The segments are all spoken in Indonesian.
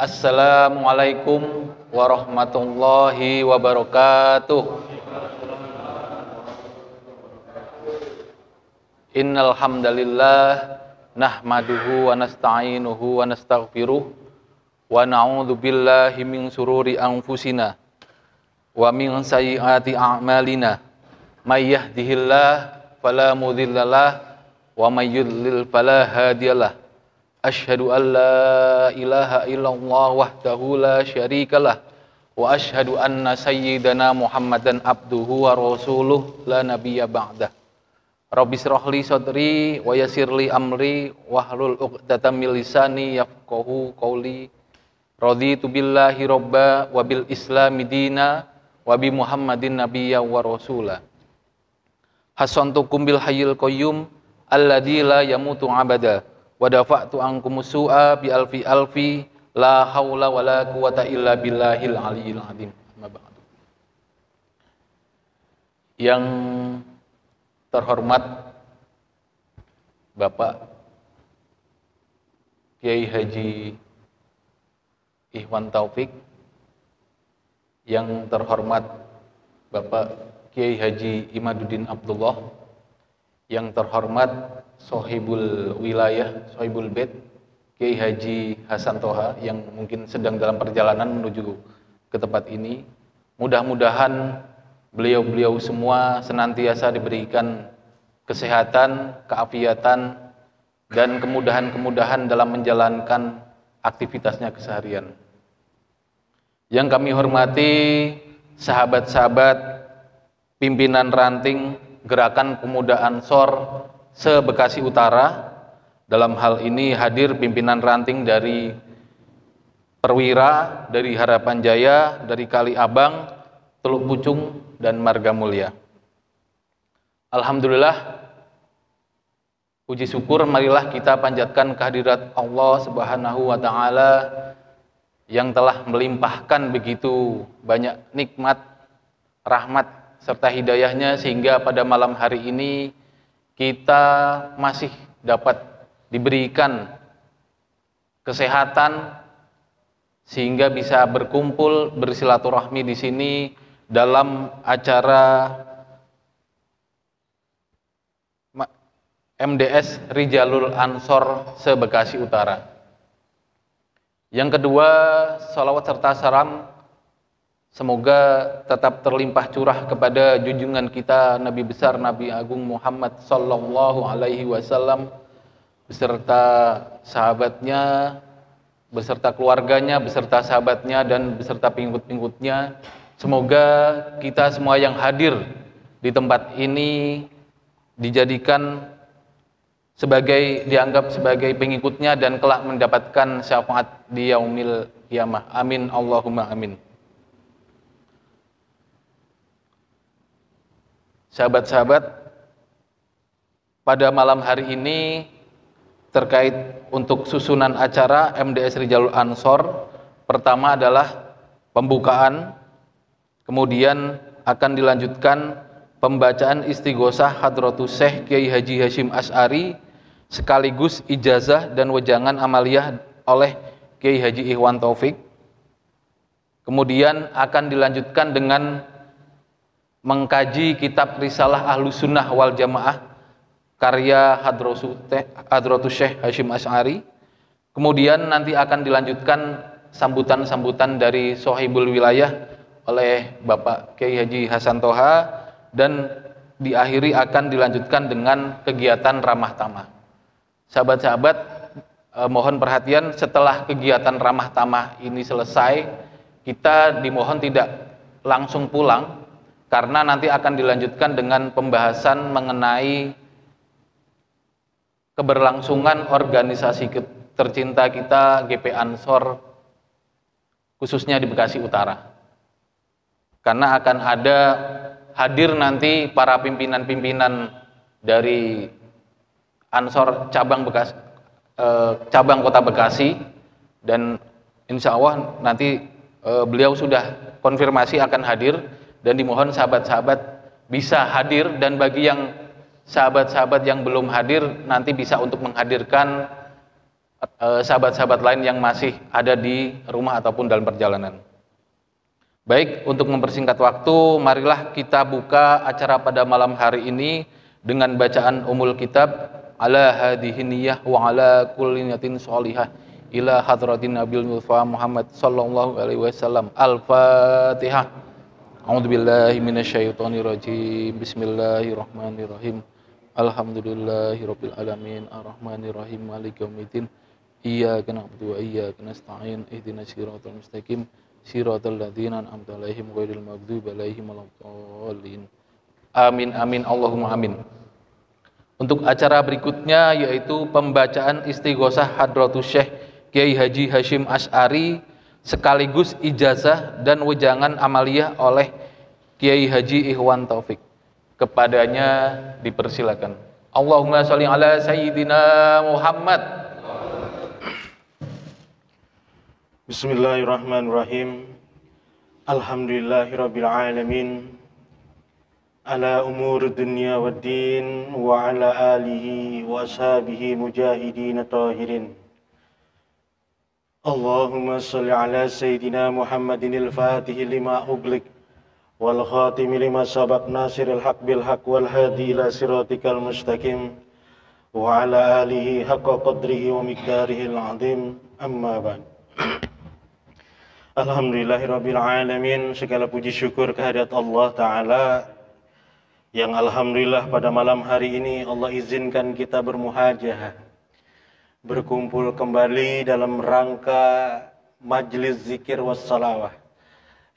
Assalamualaikum warahmatullahi wabarakatuh. Innal hamdalillah nahmaduhu wa nasta'inuhu wa nastaghfiruh wa na'udzu billahi min sururi anfusina wa min sayyiati a'malina. May yahdihillahu fala mudhillalah wa may yudlil fala hadiyalah. Asyhadu an la ilaha illallah wahdahu la syarikalah wa asyhadu anna sayyidana Muhammadan abduhu wa rasuluh la nabiyya ba'dah. Rabbi shrah li sadri wa yassir li amri wahlul 'uqdatam min lisani yafqahu qawli. Raditu billahi robba wa bil islami dina wa bi Muhammadin nabiyya wa rasula. Hasantukum bil hayyil qayyum alladzi la yamutu abada. Wa dafa'tu ankum su'a bi alfi la haula wala quwata illa billahil aliyil azim. Yang terhormat Bapak Kiai Haji Ikhwan Taufik, yang terhormat Bapak Kiai Haji Imaduddin Abdullah, yang terhormat Sohibul Wilayah, Sohibul Bait, Kiai Haji Hasan Toha, yang mungkin sedang dalam perjalanan menuju ke tempat ini. Mudah-mudahan beliau-beliau semua senantiasa diberikan kesehatan, keafiatan, dan kemudahan-kemudahan dalam menjalankan aktivitasnya keseharian. Yang kami hormati sahabat-sahabat pimpinan ranting Gerakan Pemuda Ansor se-Bekasi Utara. Dalam hal ini hadir pimpinan ranting dari Perwira, dari Harapan Jaya, dari Kali Abang, Teluk Pucung, dan Marga Mulia. Alhamdulillah, puji syukur marilah kita panjatkan kehadirat Allah Subhanahu wa Ta'ala yang telah melimpahkan begitu banyak nikmat, rahmat, serta hidayahnya, sehingga pada malam hari ini kita masih dapat diberikan kesehatan sehingga bisa berkumpul bersilaturahmi di sini dalam acara MDS Rijalul Ansor se-Bekasi Utara. Yang kedua, salawat serta salam semoga tetap terlimpah curah kepada junjungan kita Nabi besar Nabi Agung Muhammad sallallahu alaihi wasallam beserta sahabatnya, beserta keluarganya, beserta sahabatnya, dan beserta pengikut-pengikutnya. Semoga kita semua yang hadir di tempat ini dianggap sebagai pengikutnya dan kelak mendapatkan syafaat di yaumil qiyamah. Amin Allahumma amin. Sahabat-sahabat, pada malam hari ini terkait untuk susunan acara MDS Rijalul Ansor, pertama adalah pembukaan, kemudian akan dilanjutkan pembacaan istighosah Hadratus Syekh Kiai Haji Hasyim Asy'ari sekaligus ijazah dan wejangan amaliyah oleh Kiai Haji Ikhwan Taufik. Kemudian akan dilanjutkan dengan mengkaji kitab Risalah Ahlus Sunnah wal Jamaah karya Hadratus Syekh Hasyim Asy'ari. Kemudian nanti akan dilanjutkan sambutan-sambutan dari Sohibul Wilayah oleh Bapak Kiai Haji Hasan Toha, dan diakhiri akan dilanjutkan dengan kegiatan ramah tamah. Sahabat-sahabat, mohon perhatian, setelah kegiatan ramah tamah ini selesai, kita dimohon tidak langsung pulang, karena nanti akan dilanjutkan dengan pembahasan mengenai keberlangsungan organisasi tercinta kita GP Ansor, khususnya di Bekasi Utara. Karena akan ada hadir nanti para pimpinan-pimpinan dari Ansor cabang Kota Bekasi, dan insya Allah nanti beliau sudah konfirmasi akan hadir, dan dimohon sahabat-sahabat bisa hadir, dan bagi yang sahabat-sahabat yang belum hadir nanti bisa untuk menghadirkan sahabat-sahabat lain yang masih ada di rumah ataupun dalam perjalanan. Baik, untuk mempersingkat waktu, marilah kita buka acara pada malam hari ini dengan bacaan Ummul Kitab, ala hadhihi niyyah wa ala kulli niyatin sholihah ila hadratin Nabil Mustafa Muhammad sallallahu alaihi wasallam. Al-Fatihah. A'udzubillahi minasyaitonir rajim. Bismillahirrahmanirrahim. Alhamdulillahirabbil alamin arrahmanir rahim maliki yaumiddin. Iyyaka na'budu wa iyyaka nasta'in ihdinas siratal mustaqim siratal ladzina an'amta 'alaihim ghairil maghdubi 'alaihim waladdallin. Amin amin Allahumma amin. Untuk acara berikutnya yaitu pembacaan istighosah Hadratus Syekh Kiai Haji Hashim Asy'ari sekaligus ijazah dan wejangan amaliyah oleh Kiai Haji Ikhwan Taufik. Kepadanya dipersilakan. Allahumma sholli ala sayyidina Muhammad. Bismillahirrahmanirrahim. Alhamdulillahirabbil alamin. Ala umur dunya waddin wa ala alihi wa ashabihi mujahidin tahirin. Allahumma sholli ala sayyidina Muhammadin al-Fatih lima ughliq wal khatim lima sabaq nasiril haq bil haq wal hadi ila siratikal mustaqim wa ala alihi haqqa qadrihi wa miqdarihi al-azim. Amma ba'd. Alhamdulillahirabbil alamin. Segala puji syukur kehadirat Allah Ta'ala yang alhamdulillah pada malam hari ini Allah izinkan kita bermuhajah, berkumpul kembali dalam rangka Majlis Zikir Wassalawah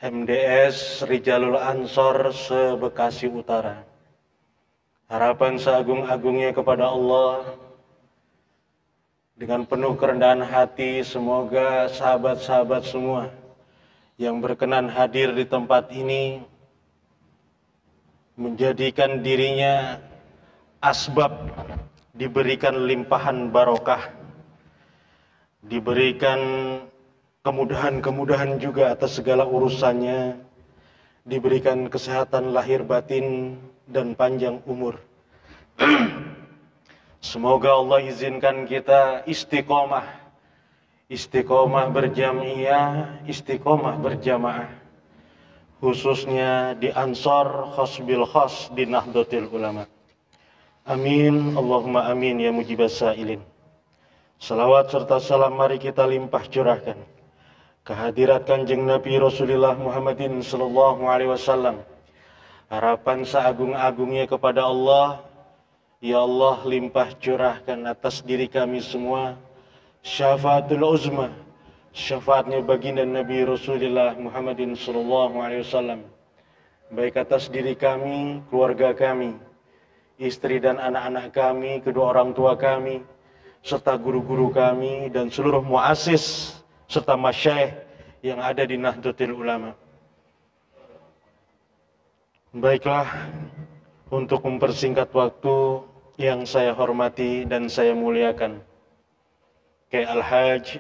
MDS Rijalul Ansor se-Bekasi Utara. Harapan seagung-agungnya kepada Allah, dengan penuh kerendahan hati, semoga sahabat-sahabat semua yang berkenan hadir di tempat ini menjadikan dirinya asbab diberikan limpahan barokah, diberikan kemudahan-kemudahan juga atas segala urusannya, diberikan kesehatan lahir batin dan panjang umur. Semoga Allah izinkan kita istiqomah berjamiah, istiqomah berjamaah, khususnya di Ansor khos bil khos di Nahdlatul Ulama. Amin, Allahumma amin ya mujibas sa'ilin. Salawat serta salam mari kita limpah curahkan kehadirat Kanjeng Nabi Rasulullah Muhammadin sallallahu alaihi wasallam. Harapan seagung-agungnya kepada Allah, ya Allah limpah curahkan atas diri kami semua syafaatul uzma, syafaatnya baginda Nabi Rasulullah Muhammadin sallallahu alaihi wasallam, baik atas diri kami, keluarga kami, istri dan anak-anak kami, kedua orang tua kami, serta guru-guru kami dan seluruh muassis serta masyayikh yang ada di Nahdlatul Ulama. Baiklah, untuk mempersingkat waktu, yang saya hormati dan saya muliakan Kiai Al-Hajj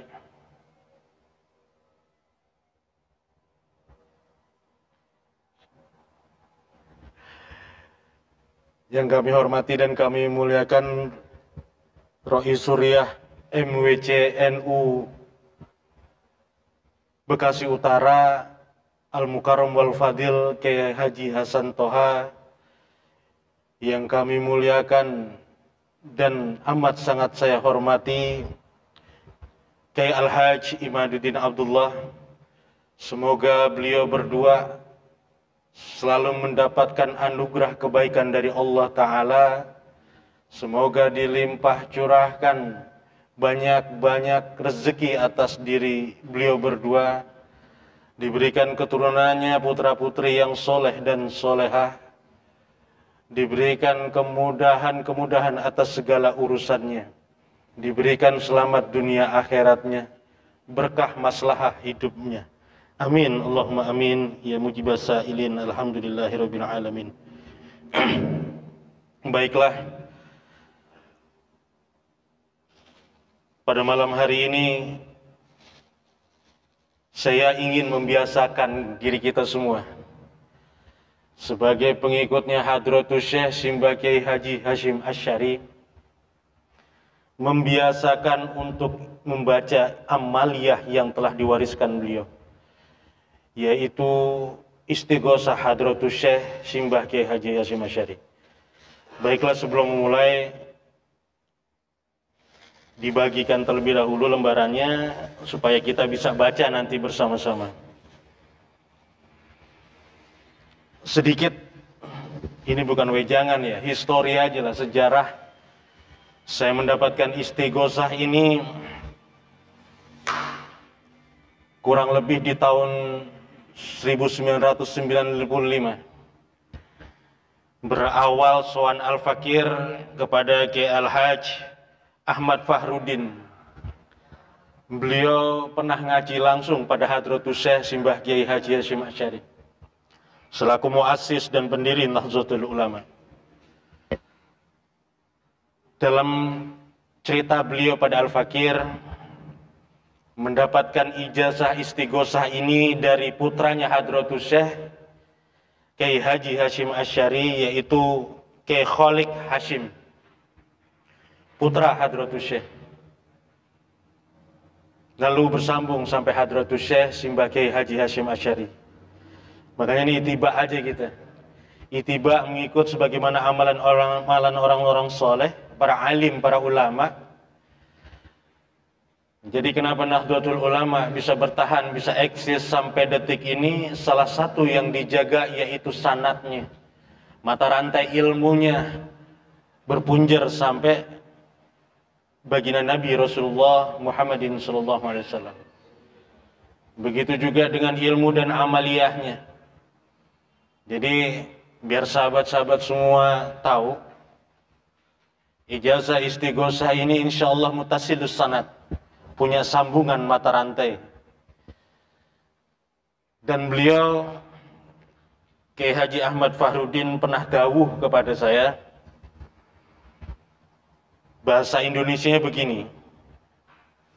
yang kami hormati dan kami muliakan Rois Suriah MWC NU Bekasi Utara Al-Mukarram wal Fadil Kiai Haji Hasan Toha, yang kami muliakan dan amat sangat saya hormati Kiai Al-Hajj Imaduddin Abdullah. Semoga beliau berdua selalu mendapatkan anugerah kebaikan dari Allah Ta'ala. Semoga dilimpah curahkan banyak-banyak rezeki atas diri beliau berdua, diberikan keturunannya putra-putri yang soleh dan solehah, diberikan kemudahan-kemudahan atas segala urusannya, diberikan selamat dunia akhiratnya, berkah maslahah hidupnya. Amin, Allahumma amin, ya mujibas sa'ilin, alhamdulillahirabbil alamin. Baiklah, pada malam hari ini saya ingin membiasakan diri kita semua sebagai pengikutnya Hadratus Syekh Simbah Kiai Haji Hasyim Asy'ari, membiasakan untuk membaca amaliyah yang telah diwariskan beliau, yaitu Istighosah Hadratus Syekh Simbah Kiai Haji Hasyim Asy'ari. Baiklah, sebelum memulai, dibagikan terlebih dahulu lembarannya supaya kita bisa baca nanti bersama-sama. Sedikit, ini bukan wejangan ya, histori aja lah, sejarah. Saya mendapatkan istighosah ini kurang lebih di tahun 1995. Berawal soal Al-Fakir kepada Kiai Al-Hajj Ahmad Fahrudin. Beliau pernah ngaji langsung pada Hadratus Syekh Simbah Kiai Haji Hasyim Asy'ari selaku muassis dan pendiri Nahdlatul Ulama. Dalam cerita beliau pada Al-Fakir, mendapatkan ijazah istighosah ini dari putranya Hadratus Syekh Kiai Haji Hasyim Asy'ari, yaitu Kiai Kholik Hasyim, putra Hadratus Syekh. Lalu bersambung sampai Hadratus Syekh Simbah Kiai Haji Hasyim Asy'ari. Makanya ini itiba aja kita. Itiba mengikut sebagaimana amalan orang-orang soleh, para alim, para ulama. Jadi kenapa Nahdlatul Ulama bisa bertahan, bisa eksis sampai detik ini? Salah satu yang dijaga yaitu sanadnya, mata rantai ilmunya berpunjer sampai baginda Nabi Rasulullah Muhammadin sallallahu alaihi wasallam. Begitu juga dengan ilmu dan amaliyahnya. Jadi biar sahabat-sahabat semua tahu, ijazah istighosah ini insyaallah mutasilus sanad, punya sambungan mata rantai. Dan beliau, Kiai Haji Ahmad Fahrudin, pernah dawuh kepada saya, bahasa Indonesianya begini.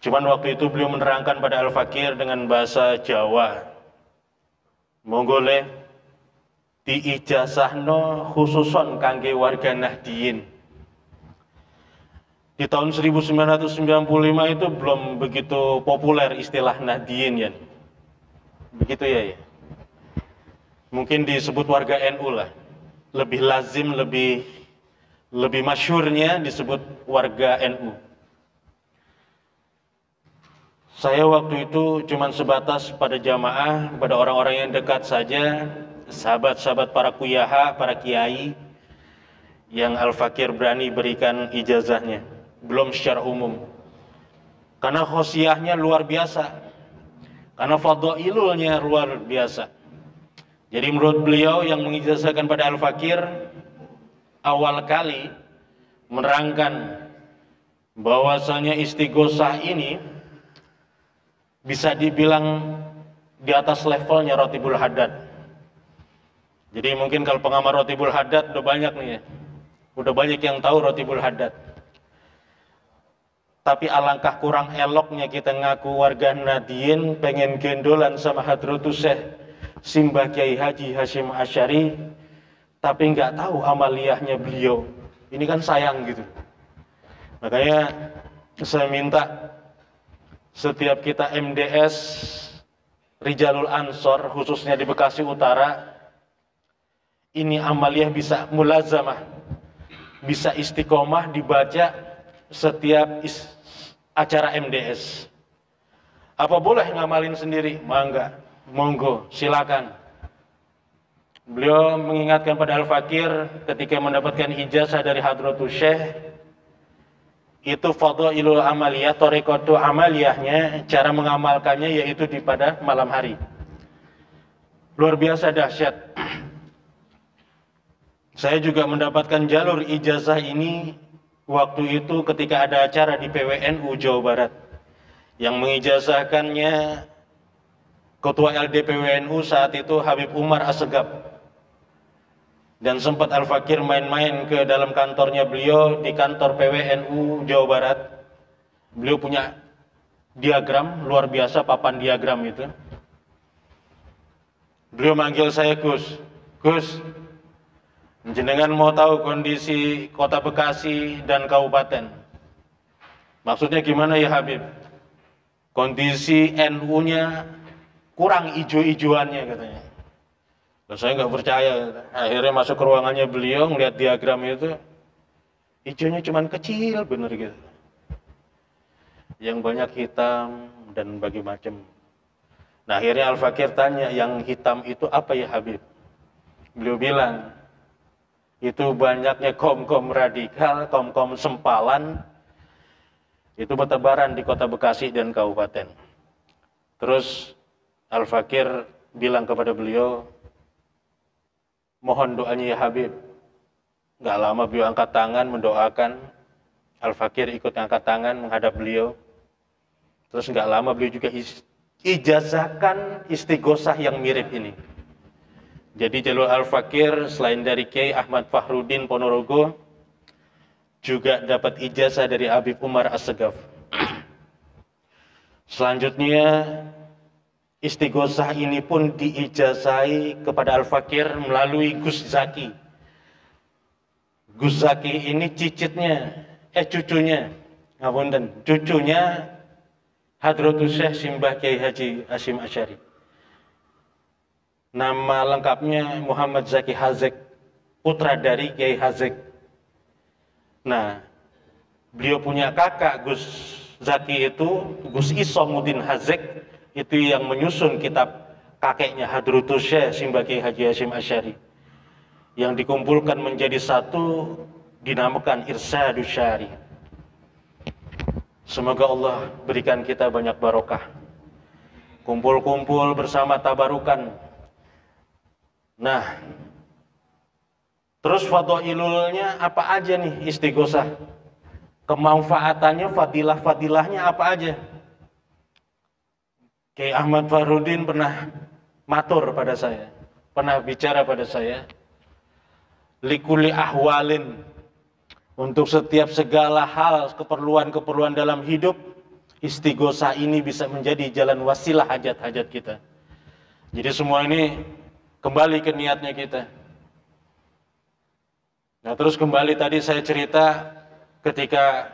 Cuman waktu itu beliau menerangkan pada Al-Fakir dengan bahasa Jawa. Monggole diijazahno khususon kangge warga Nahdien. Di tahun 1995 itu belum begitu populer istilah Nahdien ya. Begitu ya. Mungkin disebut warga NU lah. Lebih lazim, lebih masyhurnya disebut warga NU. Saya waktu itu cuma sebatas pada jamaah, pada orang-orang yang dekat saja, sahabat-sahabat para kuyaha, para kiai yang Al-Fakir berani berikan ijazahnya. Belum secara umum, karena khosiyahnya luar biasa, karena fadhailulnya luar biasa. Jadi menurut beliau yang mengijazahkan pada Al-Fakir awal kali menerangkan bahwasanya istighosah ini bisa dibilang di atas levelnya Rotibul Haddad. Jadi mungkin kalau pengamal Rotibul Haddad udah banyak nih ya, udah banyak yang tahu Rotibul Haddad. Tapi alangkah kurang eloknya kita ngaku warga Nahdien, pengen gendolan sama Hadratus Syekh Simbah Kiai Haji Hasyim Asy'ari, tapi nggak tahu amaliyahnya beliau. Ini kan sayang gitu. Makanya saya minta setiap kita MDS Rijalul Ansor, khususnya di Bekasi Utara, ini amaliyah bisa mulazamah, bisa istiqomah dibaca setiap acara MDS. Apa boleh ngamalin sendiri? Mangga, monggo, silakan. Beliau mengingatkan pada Al-Fakir ketika mendapatkan ijazah dari Hadratus Syekh, itu fadhailul amaliyah, thariqatu amaliyahnya, cara mengamalkannya yaitu pada malam hari. Luar biasa dahsyat. Saya juga mendapatkan jalur ijazah ini waktu itu ketika ada acara di PWNU Jawa Barat yang mengijazahkannya Ketua LD PWNU saat itu Habib Umar Assegaf. Dan sempat Al-Fakir main-main ke dalam kantornya beliau di kantor PWNU Jawa Barat. Beliau punya diagram luar biasa, papan diagram itu. Beliau manggil saya, Gus, jenengan mau tahu kondisi kota Bekasi dan kabupaten? Maksudnya gimana ya Habib? Kondisi NU-nya kurang ijo-ijoannya katanya. Loh, saya nggak percaya. Akhirnya masuk ke ruangannya beliau, ngeliat diagram itu, hijaunya cuman kecil bener gitu. Yang banyak hitam dan berbagai macam. Nah akhirnya Al-Fakir tanya, yang hitam itu apa ya Habib? Beliau bilang, itu banyaknya kaum-kaum radikal, kaum-kaum sempalan, itu bertebaran di kota Bekasi dan kabupaten. Terus Al-Fakir bilang kepada beliau, mohon doanya ya Habib. Gak lama beliau angkat tangan mendoakan. Al-Fakir ikut angkat tangan menghadap beliau. Terus gak lama beliau juga ijazahkan istighosah yang mirip ini. Jadi jalur Al-Fakir selain dari Kiai Ahmad Fahrudin Ponorogo, juga dapat ijazah dari Habib Umar Assegaf. Selanjutnya istighosah ini pun diijazahi kepada Al-Fakir melalui Gus Zaki. Gus Zaki ini cucunya Hadratus Syekh Simbah Kiai Haji Hasyim Asy'ari. Nama lengkapnya Muhammad Zaki Hazek, putra dari Kiai Hazek. Nah, beliau punya kakak Gus Zaki itu, Gus Isomuddin Hazek, itu yang menyusun kitab kakeknya Hadratus Syekh Simbah Kiai Haji Hasyim Asy'ari, yang dikumpulkan menjadi satu dinamakan Irsyadus Syari. Semoga Allah berikan kita banyak barokah, kumpul-kumpul bersama tabarukan. Nah, terus fadhailulnya apa aja nih istighosah? Kemanfaatannya, fadilah-fadilahnya apa aja? Kiai Ahmad Fahrudin pernah matur pada saya, pernah bicara pada saya, likuli ahwalin, untuk setiap segala hal, keperluan-keperluan dalam hidup, istighosah ini bisa menjadi jalan wasilah hajat-hajat kita. Jadi semua ini kembali ke niatnya kita. Nah terus kembali tadi saya cerita ketika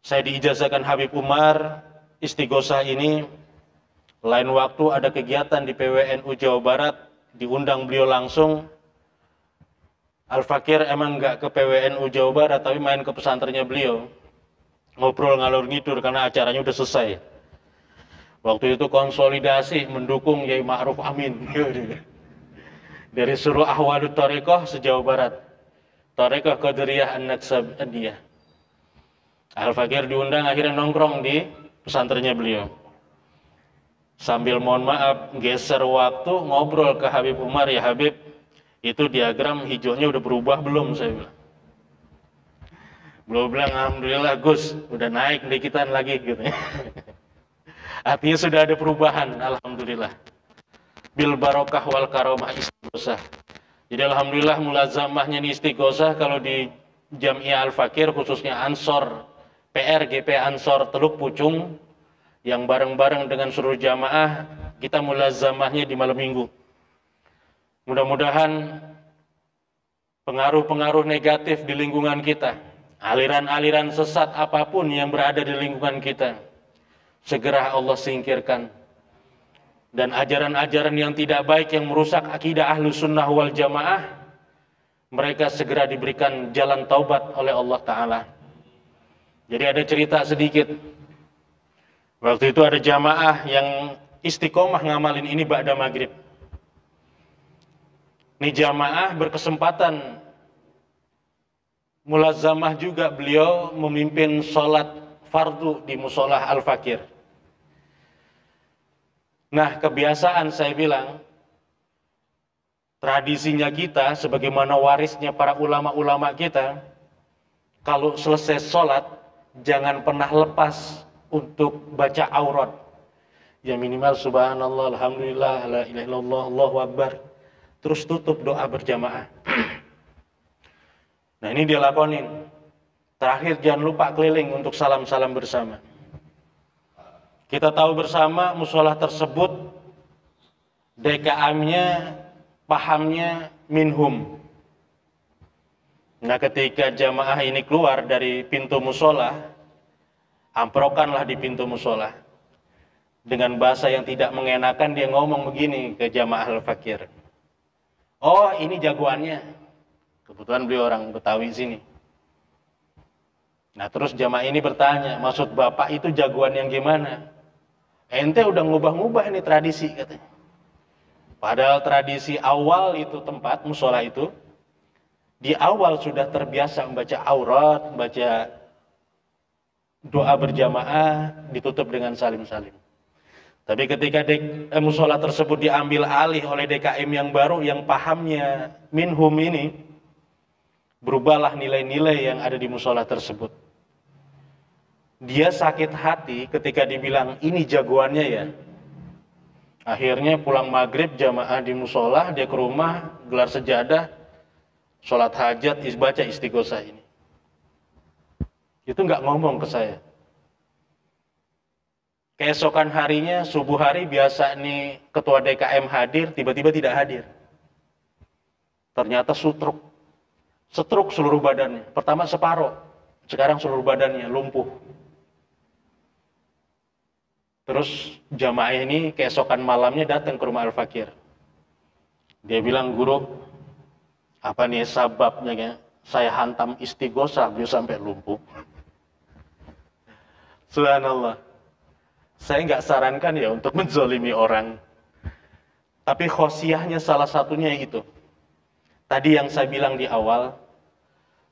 saya diijazahkan Habib Umar, istighosah ini lain waktu ada kegiatan di PWNU Jawa Barat, diundang beliau langsung. Al-Fakir emang nggak ke PWNU Jawa Barat, tapi main ke pesantrennya beliau, ngobrol ngalur ngidur karena acaranya udah selesai. Waktu itu konsolidasi mendukung Yai Ma'ruf Amin dari seluruh ahwalut Thariqah se-Jawa Barat, Thariqah Qadiriyah An-Naqsabandiyah. Al-Fakir diundang, akhirnya nongkrong di pesantrennya beliau. Sambil mohon maaf geser waktu, ngobrol ke Habib Umar, ya Habib, itu diagram hijaunya udah berubah belum? Saya bilang. Beliau bilang, alhamdulillah Gus, udah naik dikitan lagi gitu. Artinya sudah ada perubahan, alhamdulillah. Bil barokah wal karomah istighosah. Jadi alhamdulillah mulazamahnya ini istighosah. Kalau di Jamiah Al-Fakir khususnya Ansor PRGP Ansor Teluk Pucung, yang bareng-bareng dengan seluruh jamaah, kita mulazamahnya di malam minggu. Mudah-mudahan pengaruh-pengaruh negatif di lingkungan kita, aliran-aliran sesat apapun yang berada di lingkungan kita, segera Allah singkirkan. Dan ajaran-ajaran yang tidak baik yang merusak akidah Ahlus Sunnah wal Jamaah, mereka segera diberikan jalan taubat oleh Allah Ta'ala. Jadi ada cerita sedikit. Waktu itu ada jamaah yang istiqomah ngamalin ini ba'da maghrib. Ini jamaah berkesempatan mulazamah juga, beliau memimpin sholat fardu di musolah Al-Fakir. Nah kebiasaan saya bilang, tradisinya kita, sebagaimana warisnya para ulama-ulama kita, kalau selesai sholat, jangan pernah lepas untuk baca aurat. Ya minimal subhanallah, alhamdulillah, la ilaha illallah, Allahu akbar. Terus tutup doa berjamaah. Nah ini dia lakonin. Terakhir jangan lupa keliling untuk salam-salam bersama. Kita tahu bersama musola tersebut DKM-nya, pahamnya minhum. Nah ketika jamaah ini keluar dari pintu musola, amprokanlah di pintu musola. Dengan bahasa yang tidak mengenakan dia ngomong begini ke jamaah al-fakir. Oh ini jagoannya. Kebetulan beliau orang Betawi sini. Nah terus jamaah ini bertanya, maksud bapak itu jagoan yang gimana? Ente udah ngubah-ngubah ini tradisi katanya. Padahal tradisi awal itu tempat musola itu, di awal sudah terbiasa membaca aurat, membaca doa berjamaah, ditutup dengan salim-salim. Tapi ketika musola tersebut diambil alih oleh DKM yang baru, yang pahamnya minhum ini, berubahlah nilai-nilai yang ada di musola tersebut. Dia sakit hati ketika dibilang, ini jagoannya ya. Akhirnya pulang maghrib jamaah di musola, dia ke rumah, gelar sejadah, sholat hajat, baca istighosah ini. Itu nggak ngomong ke saya. Keesokan harinya, subuh hari, biasa nih ketua DKM hadir, tiba-tiba tidak hadir. Ternyata stroke seluruh badannya. Pertama separuh, sekarang seluruh badannya lumpuh. Terus jamaah ini keesokan malamnya datang ke rumah Al-Fakir. Dia bilang, guru, apa nih sebabnya ya? Saya hantam istighosah, beliau sampai lumpuh. Subhanallah. Saya nggak sarankan ya untuk menzolimi orang. Tapi khosiyahnya salah satunya itu. Tadi yang saya bilang di awal,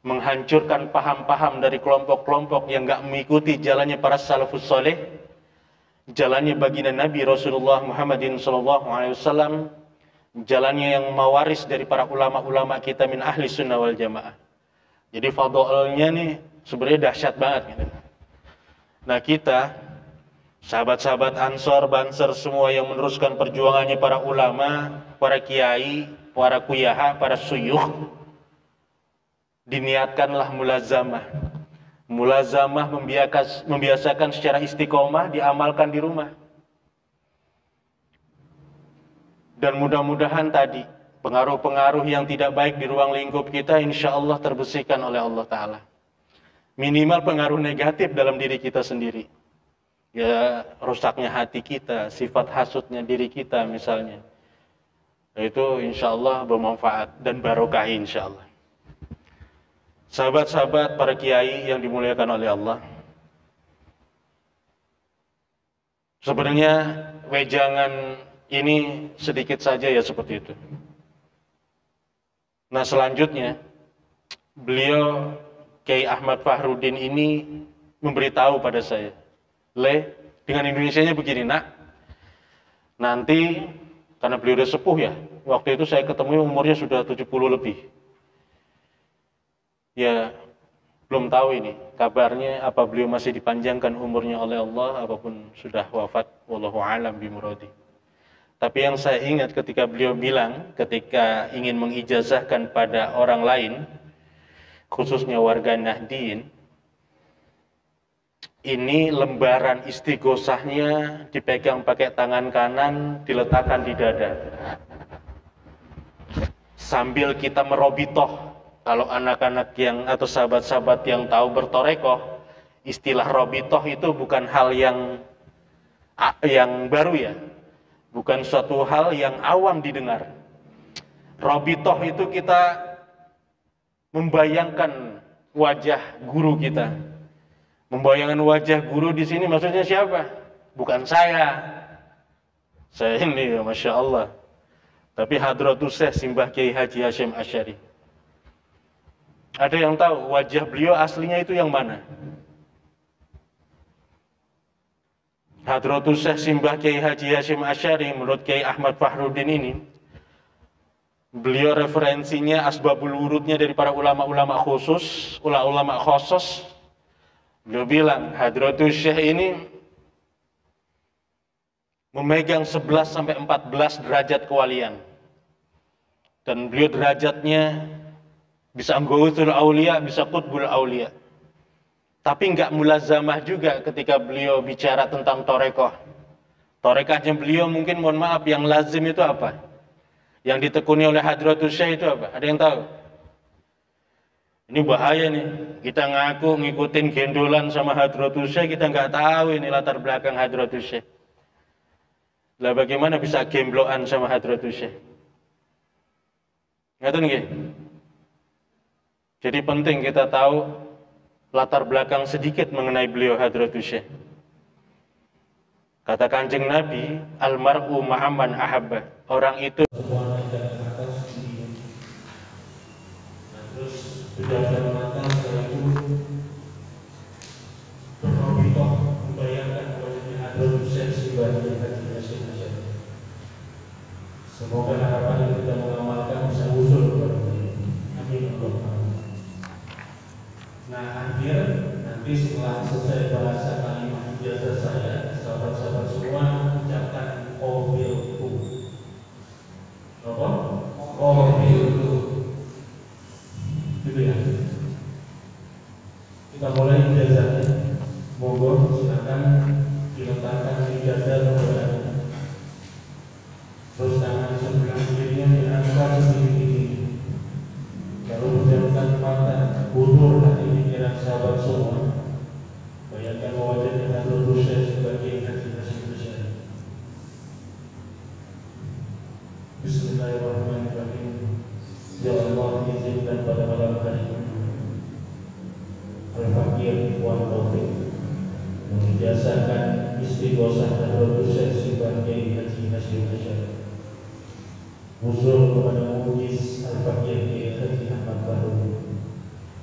menghancurkan paham-paham dari kelompok-kelompok yang nggak mengikuti jalannya para salafus soleh, jalannya baginda Nabi Rasulullah Muhammadin SAW, jalannya yang mewaris dari para ulama-ulama kita min ahli sunnah wal jamaah. Jadi fadolnya nih sebenarnya dahsyat banget gitu. Nah kita, sahabat-sahabat Ansor, Banser, semua yang meneruskan perjuangannya para ulama, para kiai, para kuyaha, para suyukh, diniatkanlah mulazamah. Mulazamah membiasakan secara istiqomah, diamalkan di rumah. Dan mudah-mudahan tadi, pengaruh-pengaruh yang tidak baik di ruang lingkup kita, insya Allah terbersihkan oleh Allah Ta'ala. Minimal pengaruh negatif dalam diri kita sendiri. Ya, rusaknya hati kita, sifat hasutnya diri kita misalnya. Itu insya Allah bermanfaat dan barokah insya Allah. Sahabat-sahabat para kiai yang dimuliakan oleh Allah, sebenarnya wejangan ini sedikit saja ya seperti itu. Nah selanjutnya, beliau Kiai Ahmad Fahrudin ini memberitahu pada saya, dengan Indonesianya begini, nak, nanti karena beliau udah sepuh ya, waktu itu saya ketemu umurnya sudah 70 lebih. Ya, belum tahu ini kabarnya, apa beliau masih dipanjangkan umurnya oleh Allah, apapun sudah wafat, wallahu alam bimuradi. Tapi yang saya ingat ketika beliau bilang, ketika ingin mengijazahkan pada orang lain, khususnya warga Nahdien, ini lembaran istighosahnya dipegang pakai tangan kanan, diletakkan di dada. Sambil kita merobitoh. Kalau anak-anak yang atau sahabat-sahabat yang tahu bertorekoh, istilah robitoh itu bukan hal yang baru ya, bukan suatu hal yang awam didengar. Robitoh itu kita membayangkan wajah guru kita. Membayangkan wajah guru di sini maksudnya siapa? Bukan saya. Saya ini, masya Allah. Tapi Hadratus Syekh Simbah Kiai Haji Hasyim Asy'ari. Ada yang tahu wajah beliau aslinya itu yang mana? Hadratus Syekh Simbah Kiai Haji Hasyim Asy'ari menurut Kiai Ahmad Fahrudin ini Beliau referensinya, asbabul wurudnya dari para ulama-ulama khusus, ulama-ulama khusus. Beliau bilang Hadratus Syekh ini memegang 11 sampai 14 derajat kewalian. Dan beliau derajatnya bisa Ghauthul Aulia, bisa Qutbul Aulia. Tapi nggak mulazamah juga ketika beliau bicara tentang torekoh. Torekahnya beliau mungkin, mohon maaf, yang lazim itu apa? Yang ditekuni oleh Hadratus Syekh itu apa? Ada yang tahu? Ini bahaya nih. Kita ngaku ngikutin gendolan sama Hadratus Syekh, kita nggak tahu ini latar belakang Hadratus Syekh. Lah bagaimana bisa gembloan sama Hadratus Syekh? Ngerti nggih? Jadi penting kita tahu latar belakang sedikit mengenai beliau Hadratus Syekh. Kata Kanjeng Nabi, almar'u ma'aman ahabba. Orang itu terus berdasar mata setelah itu berkomitmen membayangkan wajahnya Hadratus Syekh sebagai haji nasional. Semoga harapan yang kita mengamalkan bisa usul kepada beliau. Amin Allahumma. Nah, akhir nanti setelah selesai bahasa kalimat ijazah saya, sahabat-sahabat semua ucapkan qabiltu. Apa? Qabiltu. Gitu ya. Kita mulai ijazahnya. Monggo silakan diletakkan ijazah kepada. Terus tangan sebelah kirinya diangkat sedikit. Lalu pejamkan mata, mundur hati pikiran sahabat semua. Bayangkan wajahnya Hadratus Syekh sebagai haji nasional. Bismillahirrahmanirrahim. Ya Allah, izinkan pada malam hari ini Al-Fakir wa Taufik mengijazakan istighosah Hadratus Syekh sebagai haji nasional. Usul kepada Mujiz Al-Fakir Kiai Haji Ahmad Bahrul,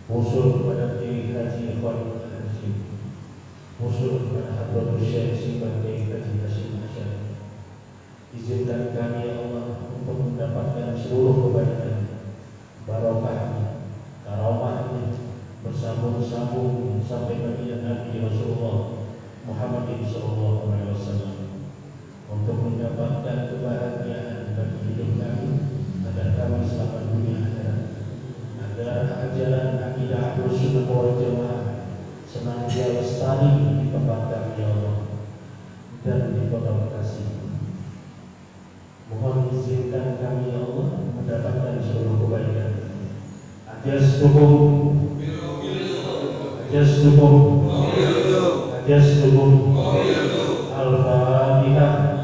usul kepada Kiai Haji Khalil Al-Haji, usul kepada Hadratus Syekh sebagai haji nasional. Izinkan kami ya Allah untuk mendapatkan seluruh kebaikan, barokahnya, karomahnya, bersambung-sambung sampai Nabi Rasulullah Muhammad SAW, untuk mendapatkan kebahagiaan bagi hidup kami, agar kami selamat dunia akhirat, agar ajaran akidah Ahlus Sunnah wal Jamaah senantiasa lestari di tempat kami ya Allah dan di kota Bekasi. Mohon izinkan kami ya Allah mendapatkan seluruh kebaikan. Ajas tubuh, ajas tubuh, ajas tubuh. Al-Fatihah.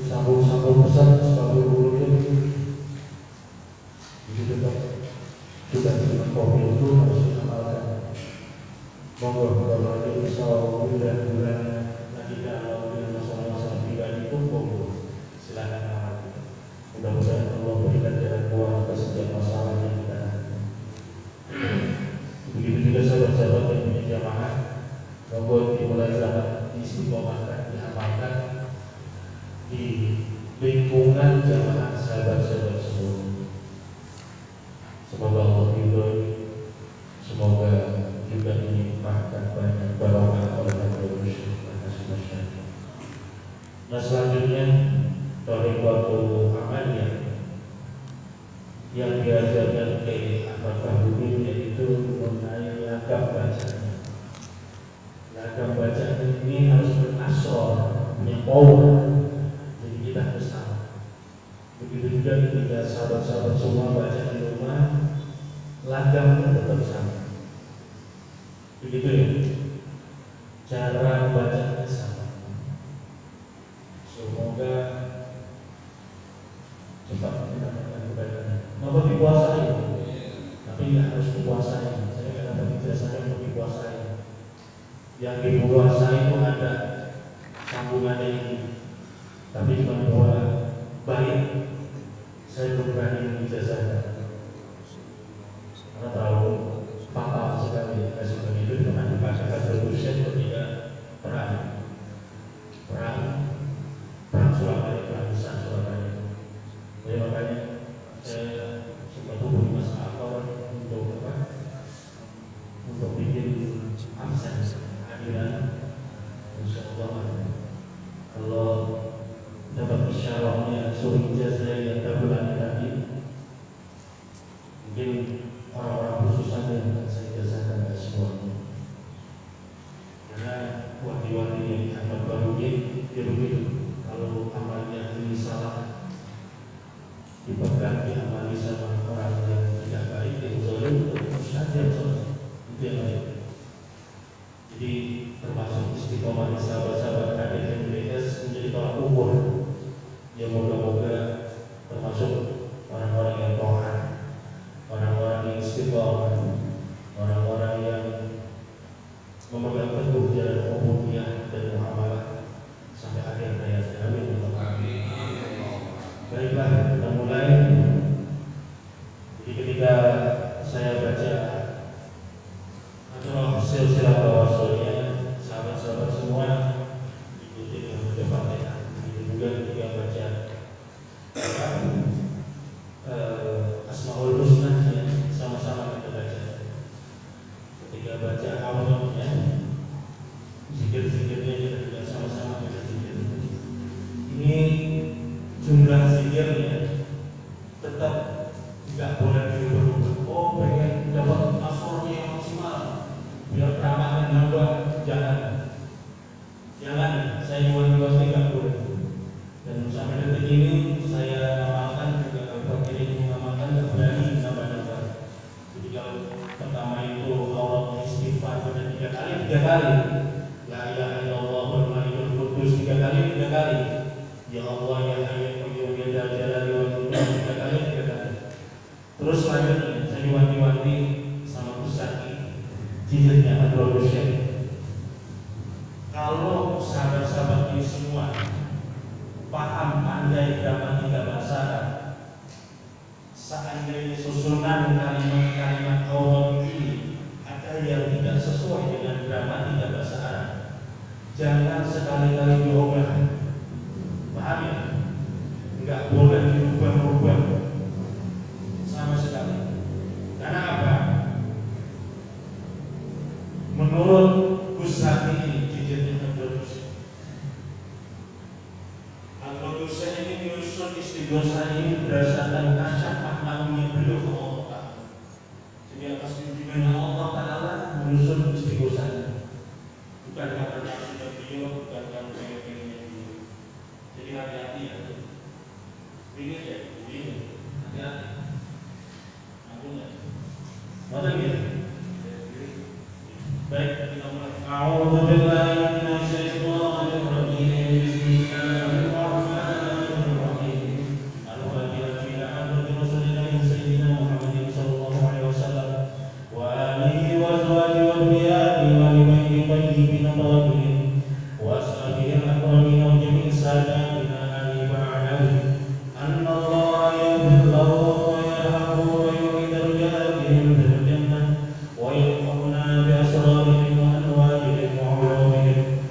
Sambung pesan sambung urutnya itu tetap sudah dengan kopi itu harus diamalkan. Monggo kalau ada misal bulan-bulan lagi kalau dengan masalah-masalah pribadi pun monggo silakan amalkan. Mudah-mudahan Allah berikan jalan keluar atas setiap masalah yang kita hadapi. Begitu juga sahabat-sahabat yang punya jamaah, monggo dimulai zaman diistiqomahkan, diamalkan di lingkungan jamaah sahabat-sahabat semua. Semoga Allah ridhoi, semoga juga dilimpahkan banyak barokah oleh Hadratus Syekh. Nah, selanjutnya thariqatul amaliyah yang diajarkan ke Ahmad Bahrul, yaitu mengenai lagam bacaan. Lagam bacaan ini harus berasal, punya power. Kita harus tahu. Begitu juga ketika sahabat-sahabat semua baca di rumah, lagamnya tetap sama. Begitu ya, cara bacanya sama. Semoga cepat mendapatkan kebaikan. Mau dikuasai, tapi nggak harus dikuasai. Saya nggak dapat ijazahnya untuk dikuasai. Yang dikuasai itu ada sambungannya ini. Tapi cuma bahwa baik saya belum berani mengijazahkan karena terlalu fatal sekali. Kasih itu dengan dipaksakan berusia ketika perang Surabaya, perang besar Surabaya. Jadi makanya saya sempat hubungi Mas Akor untuk bikin absen hadiran. Insyaallah kalau dapat isyarahnya suruh ijazah yang terbulan tadi, mungkin orang-orang khusus saja yang akan saya ijazahkan ke semuanya. Karena wadi-wadi yang akan baruin dirugikan kalau amalnya ini salah, dipegang diamali sama orang yang tidak baik, yang zalim, saja itu yang baik. Jadi termasuk istiqomah di sahabat-sahabat hadis MBS menjadi tolak ukur. Ya moga-moga termasuk orang-orang yang taat, orang-orang yang istiqomah, orang-orang yang memegang teguh jalan ubudiyah dan muamalah sampai akhir hayat. Amin. Baiklah, kita mulai. Jadi ketika saya baca atau silsilah tawasulnya, sahabat-sahabat semua ikuti dengan Fatihah. Itu juga ketika baca Asmaul Husna-nya sama-sama kita baca. Ketika baca awalnya, zikir-zikirnya kita juga sama-sama kita zikir. Ini jumlah zikirnya tetap tidak boleh dirubah. Oh, pengen dapat asrornya yang maksimal biar ramahnya nambah, jangan. Saya wanti-wanti tidak boleh. Dan sampai detik ini saya amalkan juga kalau ini mengamalkan berani nambah-nambah. Jadi kalau pertama itu Allah istighfar pada 3 kali, la ilaha illallah wal malikul qudus 3 kali, ya Allah ya Hayyu Qayyum ya Dzal Jalali wal Ikram 3 kali. Terus selanjutnya saya wanti-wanti sama Ustaz jilidnya Abdul Syekh. Kalau sahabat-sahabat ini semua paham pandai gramatika bahasa Arab, seandainya susunan kalimat-kalimat Allah ini ada yang tidak sesuai dengan gramatika bahasa Arab, jangan sekali-kali diubah. Paham ya? Enggak boleh diubah-ubah sama sekali. Karena apa? Menurut Gus Hadi jilidnya Abdul Syekh ini menyusun istighosah ini berdasarkan kasyaf maknanya beliau ke Allah. Jadi atas bimbingan Allah Ta'ala menyusun istighosahnya, bukan karena nafsunya beliau, bukan karena pengen-pengennya beliau. Jadi hati-hati ya. Ingat ya, hati-hati. Aku nggak. Mana dia? Baik, kita mulai. A'udzubillahi minasyaitonir rajim. Bismillahirrahmanirrahim. Al-Fatihah ila hadrati Rasulillah sayyidina Muhammadin sallallahu alaihi wasallam wa alihi wa azwajihi wa dhurriyyatihi wa libaiti tayyibin tahirin wa ashabihi al-akramin wa jami'i sadatina ali wa alawi. Anna Allah yahbillahu wa yarhamu wa yu'id darajatihim fil jannah wa yulquna bi asrarihim wa anwajihim wa ulumihim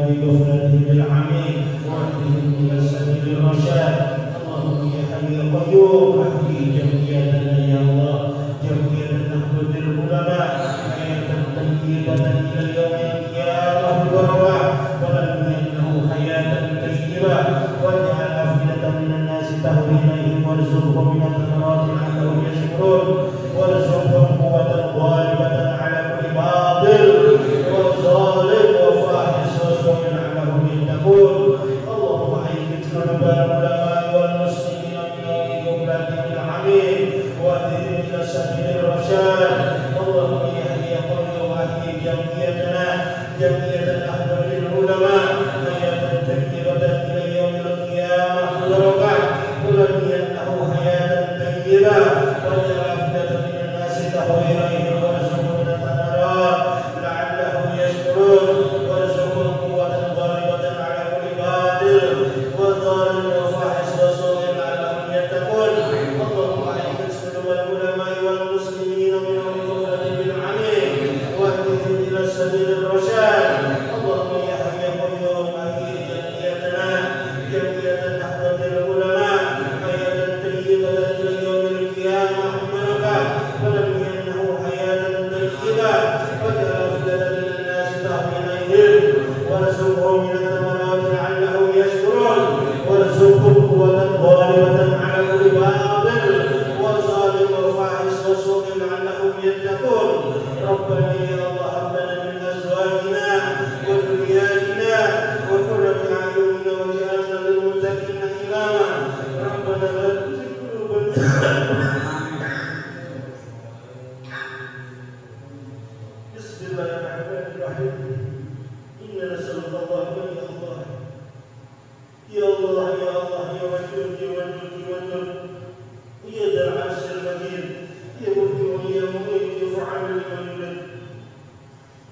بغفرته بالعميل واهدهم إلى سبيل الرشاد. اللهم يا حي يا قيوم اهدي جمعيتنا يا الله، جمعية نهضة العلماء حياة طيبة إلى يوم القيامة والوعد، ولنحيينه حياة طيبة، واجعل أفئدة من الناس تهوي إليهم، وارزقهم من الثمرات لعلهم يشكرون، وارزقهم قوة غالبة على كل باطل وظالم وفاحش وسوء لعلهم يتقون. اللهم أيد قلوب العلماء والمسلمين من قبلتهم العميل واهدهم إلى سبيل الرشاد. اللهم يا حي يا قيوم أحيي جمعيتنا جمعية نهضة العلماء حياة طيبة إلى يوم القيامة والوعد، ولنحيينه حياة طيبة، واجعل أفئدة من الناس تهوي إليهم، وارزقهم من الثمرات لعلهم يشكرون، وارزقهم قوة غالبة على كل باطل وظالم وفاحش وسوء لعلهم يتقون. اللهم أعز قلوب العلماء والمسلمين من الكفرة بالعميل واهدهم إلى سبيل الرشاد. اللهم يا حي يا قيوم أحيي جمعيتنا جمعية نهضة العلماء حياة طيبة إلى يوم القيامة والوعد، ولنحيينه حياة طيبة، واجعل أفئدة من الناس تهوي إليهم، وارزقهم من الثمرات لعلهم يشكرون، وارزقهم قوة غالبة على كل باطل وظالم وفاحش وسوء لعلهم يتقون. ربنا يا الله هب لنا من أزواجنا وذرياتنا وقرة أعيننا واجعلنا للمتقين إماما. ربنا لا تزغ قلوبنا. بسم الله الرحمن الرحيم. إنا نسألك اللهم يا الله يا الله يا الله يا وجود يا وجود يا وجود يا ذا العرش المجيد يا مبدع يا مغيث يا فعال لما يريد.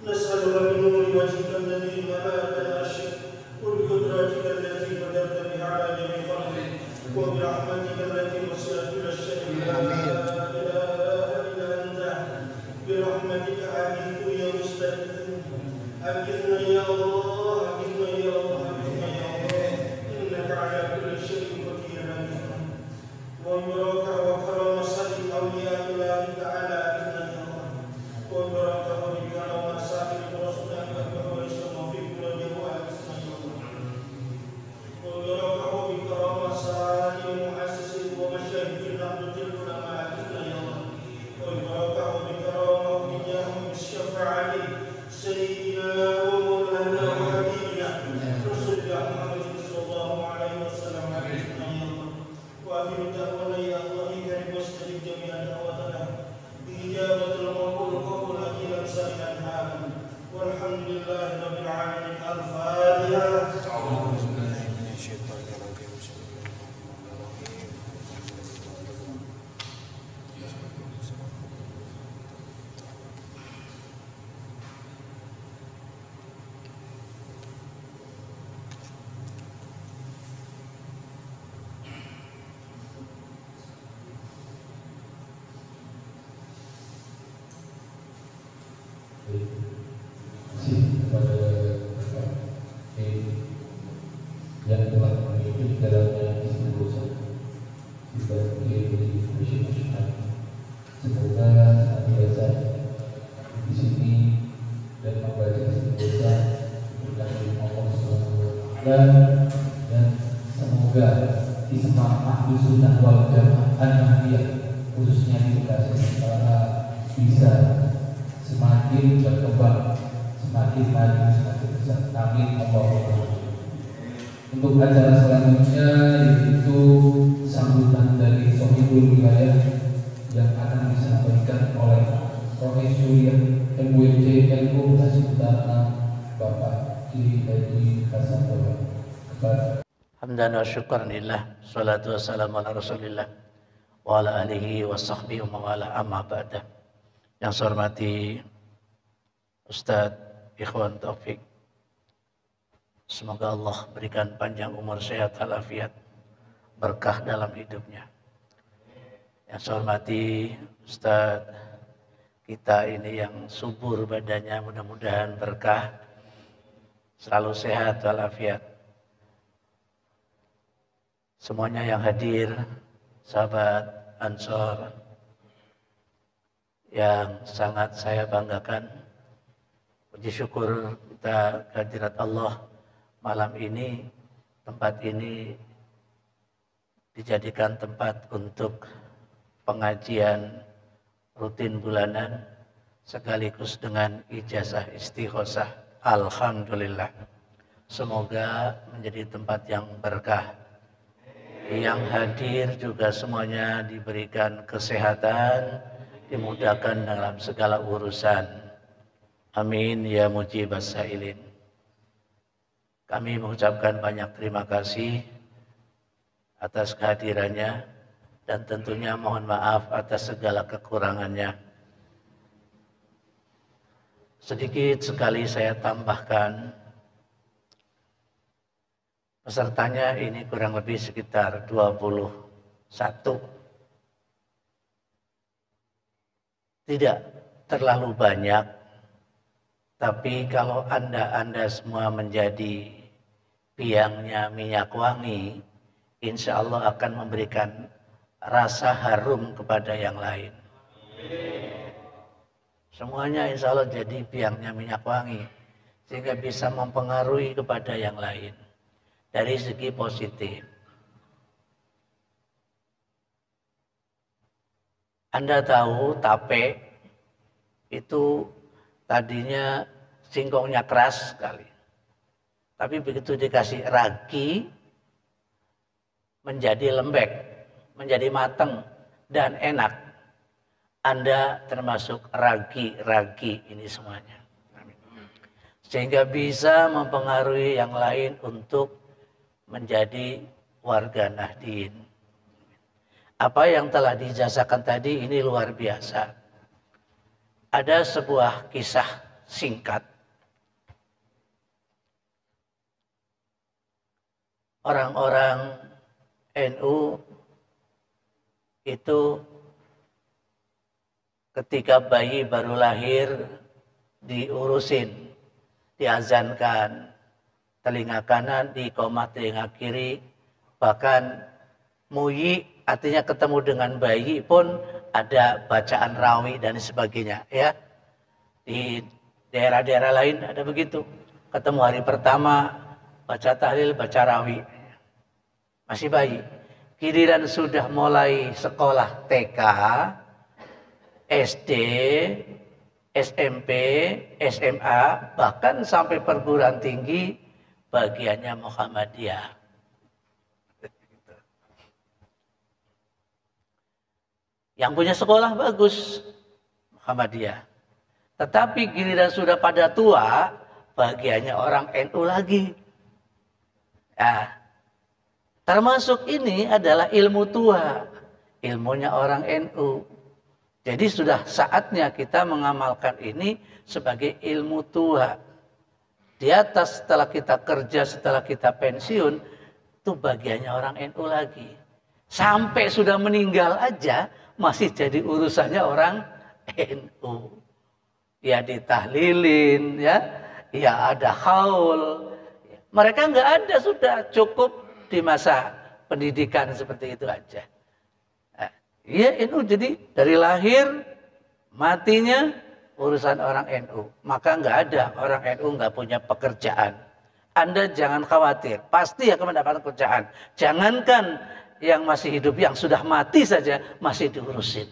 نسألك بنور وجهك الذي ملأت العرش وبقدرتك التي قدرت بها على جميع خلقك وبرحمتك التي وسعت كل شيء لا إله إلا أنت برحمتك أغث يا مستغيث أغثنا يا الله أغثنا يا الله أغثنا يا الله إنك على كل شيء قدير أغثنا وبركة وكرم صدق أولياء الله تعالى أغثنا يا الله وبركة وبكرم صاحب رسولك وحسن في كل جهة أغثنا يا الله وبركة وبكرم صاحب مؤسس ومشاهد نهضة العلماء أغثنا يا الله وبركة وبكرم وبجاه بالشفاعة سيدنا ومولانا وحبيبنا رسول الله محمد صلى الله عليه وسلم أغثنا يا الله وآخر دعوانا يا الله كريم واستجب جميع دعوتنا بإجابة المقبول قبول أجيلا سائلا حالا والحمد لله رب العالمين. الفاتحة. أعوذ بالله من الشيطان الرجيم. بسم الله kepada yang telah memimpin dalamnya istighosah sebagai masyarakat. Semoga senantiasa di sini dan membaca istighosah dengan Allah SWT, dan semoga Isma Ahlu Sunnah wal Jamaah An-Nahdiyah khususnya di Bekasi bisa semakin berkembang, semakin maju, semakin besar. Amin Allahumma. Untuk acara selanjutnya yaitu sambutan dari Sohibul Wilayah yang akan disampaikan oleh Profesor MWC NU Bekasi Utara Bapak Kiai Haji Hasan Toha. Hamdan wa syukran lillah, salatu wassalamu ala rasulillah wa ala alihi wa sahbihi wa mawala amma ba'da. Yang saya hormati Ustadz Ikhwan Taufik, semoga Allah berikan panjang umur, sehat, walafiat, berkah dalam hidupnya. Yang saya hormati Ustadz kita ini yang subur badannya, mudah-mudahan berkah selalu sehat walafiat. Semuanya yang hadir, sahabat Ansor, yang sangat saya banggakan. Puji syukur kita kehadirat Allah malam ini, tempat ini dijadikan tempat untuk pengajian rutin bulanan sekaligus dengan ijazah istighosah. Alhamdulillah. Semoga menjadi tempat yang berkah. Yang hadir juga semuanya diberikan kesehatan, dimudahkan dalam segala urusan. Amin ya mujibas sa'ilin. Kami mengucapkan banyak terima kasih atas kehadirannya dan tentunya mohon maaf atas segala kekurangannya. Sedikit sekali saya tambahkan, pesertanya ini kurang lebih sekitar 21. Tidak terlalu banyak, tapi kalau Anda semua menjadi biangnya minyak wangi, insya Allah akan memberikan rasa harum kepada yang lain. Semuanya insya Allah jadi biangnya minyak wangi, sehingga bisa mempengaruhi kepada yang lain dari segi positif. Anda tahu tape itu tadinya singkongnya keras sekali, tapi begitu dikasih ragi menjadi lembek, menjadi matang dan enak. Anda termasuk ragi-ragi ini semuanya. Sehingga bisa mempengaruhi yang lain untuk menjadi warga Nahdien. Apa yang telah dijazakan tadi ini luar biasa. Ada sebuah kisah singkat. Orang-orang NU itu ketika bayi baru lahir diurusin, diazankan, telinga kanan diqomah telinga kiri, bahkan muyi artinya ketemu dengan bayi pun ada bacaan rawi dan sebagainya ya. Di daerah-daerah lain ada begitu. Ketemu hari pertama baca tahlil, baca rawi. Masih bayi. Giliran sudah mulai sekolah TK, SD, SMP, SMA, bahkan sampai perguruan tinggi, bagiannya Muhammadiyah. Yang punya sekolah bagus, Muhammadiyah. Tetapi giliran sudah pada tua, bagiannya orang NU lagi. Nah, termasuk ini adalah ilmu tua, ilmunya orang NU. Jadi sudah saatnya kita mengamalkan ini sebagai ilmu tua. Di atas setelah kita kerja, setelah kita pensiun, itu bagiannya orang NU lagi. Sampai sudah meninggal aja, masih jadi urusannya orang NU. Ya ditahlilin, ya ada haul. Mereka nggak ada, sudah cukup di masa pendidikan seperti itu aja. Ya NU jadi dari lahir matinya urusan orang NU. Maka nggak ada orang NU nggak punya pekerjaan. Anda jangan khawatir, pasti akan mendapatkan pekerjaan. Jangankan yang masih hidup, yang sudah mati saja masih diurusin.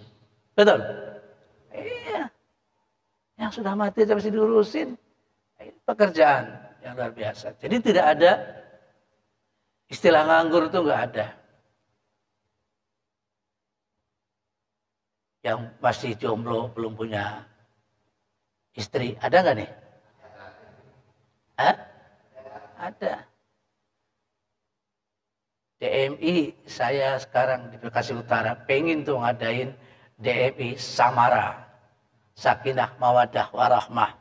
Betul? Iya. Yang sudah mati saja masih diurusin. Pekerjaan yang luar biasa. Jadi tidak ada istilah nganggur itu nggak ada. Yang masih jomblo, belum punya istri, ada nggak nih? Ada. DMI saya sekarang di Bekasi Utara pengen tuh ngadain DMI Samara, Sakinah Mawadah Warahmah.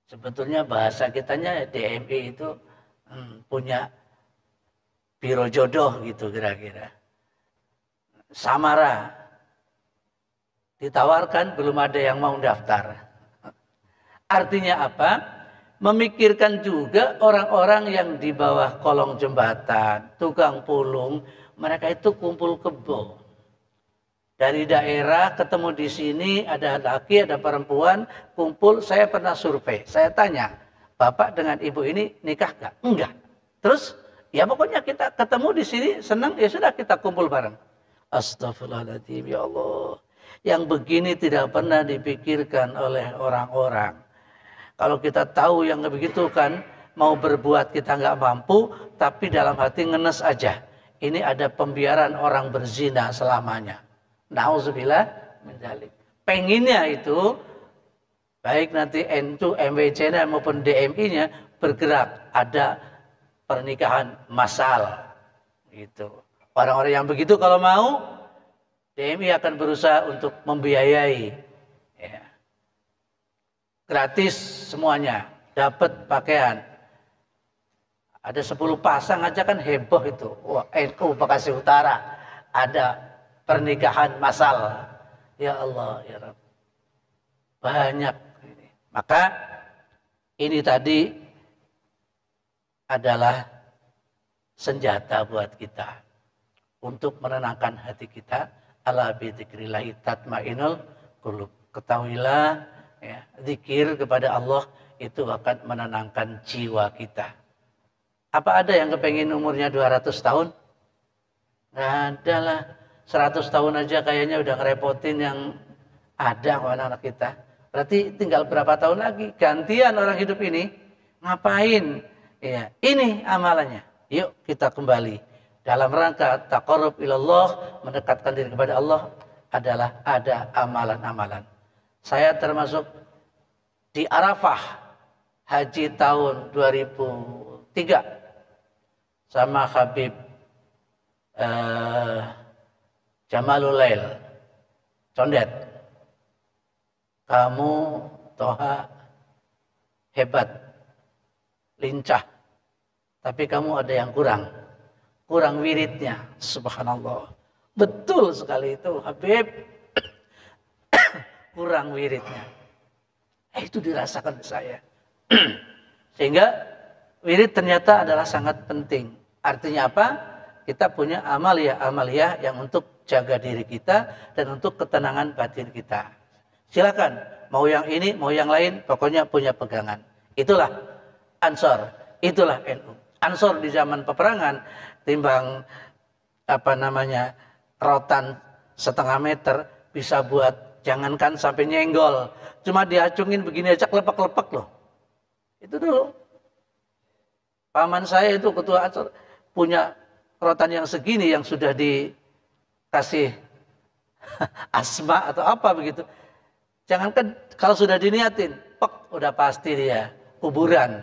Sebetulnya bahasa kitanya DMI itu punya biro jodoh gitu kira-kira. Samara. Ditawarkan, belum ada yang mau daftar. Artinya apa? memikirkan juga orang-orang yang di bawah kolong jembatan, tukang pulung, mereka itu kumpul kebo. Dari daerah ketemu di sini, ada laki, ada perempuan, kumpul. Saya pernah survei, saya tanya, Bapak dengan Ibu ini nikah gak? Enggak. Terus, ya pokoknya kita ketemu di sini, senang, ya sudah kita kumpul bareng. Astagfirullahaladzim, ya Allah. Yang begini tidak pernah dipikirkan oleh orang-orang. Kalau kita tahu yang begitu kan, mau berbuat kita nggak mampu, tapi dalam hati ngenes aja. Ini ada pembiaran orang berzina selamanya. Nauzubillah min dzalik. Pengennya itu, baik nanti N2, MWC-nya maupun DMI-nya bergerak. Ada pernikahan massal. Gitu. Orang-orang yang begitu kalau mau, DMI akan berusaha untuk membiayai. Ya. Gratis semuanya, dapat pakaian. Ada 10 pasang aja kan heboh itu. Wah, NU Bekasi Utara ada pernikahan massal. Ya Allah, ya Rabb. Banyak. Maka ini tadi adalah senjata buat kita untuk menenangkan hati kita. Ala bi dzikrillahi tatmainnul qulub. Ketahuilah ya, zikir kepada Allah itu akan menenangkan jiwa kita. Apa ada yang kepengen umurnya 200 tahun? Nggak ada lah. 100 tahun aja kayaknya udah ngerepotin yang ada kok anak-anak kita. Berarti tinggal berapa tahun lagi? Gantian orang hidup ini. Ngapain? Ya, ini amalannya. Yuk kita kembali. Dalam rangka taqarrub ilallah, mendekatkan diri kepada Allah adalah ada amalan-amalan. Saya termasuk di Arafah haji tahun 2003 sama Habib Jamalul Lail Condet. Kamu Toha hebat, lincah, tapi kamu ada yang kurang wiridnya. Subhanallah, betul sekali itu Habib. Kurang wiridnya. Itu dirasakan saya. Sehingga wirid ternyata adalah sangat penting. Artinya apa? Kita punya amaliyah yang untuk jaga diri kita dan untuk ketenangan batin kita. Silakan, mau yang ini, mau yang lain, pokoknya punya pegangan. Itulah Ansor, itulah NU. Ansor di zaman peperangan timbang rotan setengah meter bisa buat jangankan sampai nyenggol, cuma diacungin begini aja kelepak-kelepak loh. Itu dulu. Paman saya itu ketua Ansor punya rotan yang segini yang sudah dikasih asma atau apa begitu. Jangankan kalau sudah diniatin, pek udah pasti dia kuburan.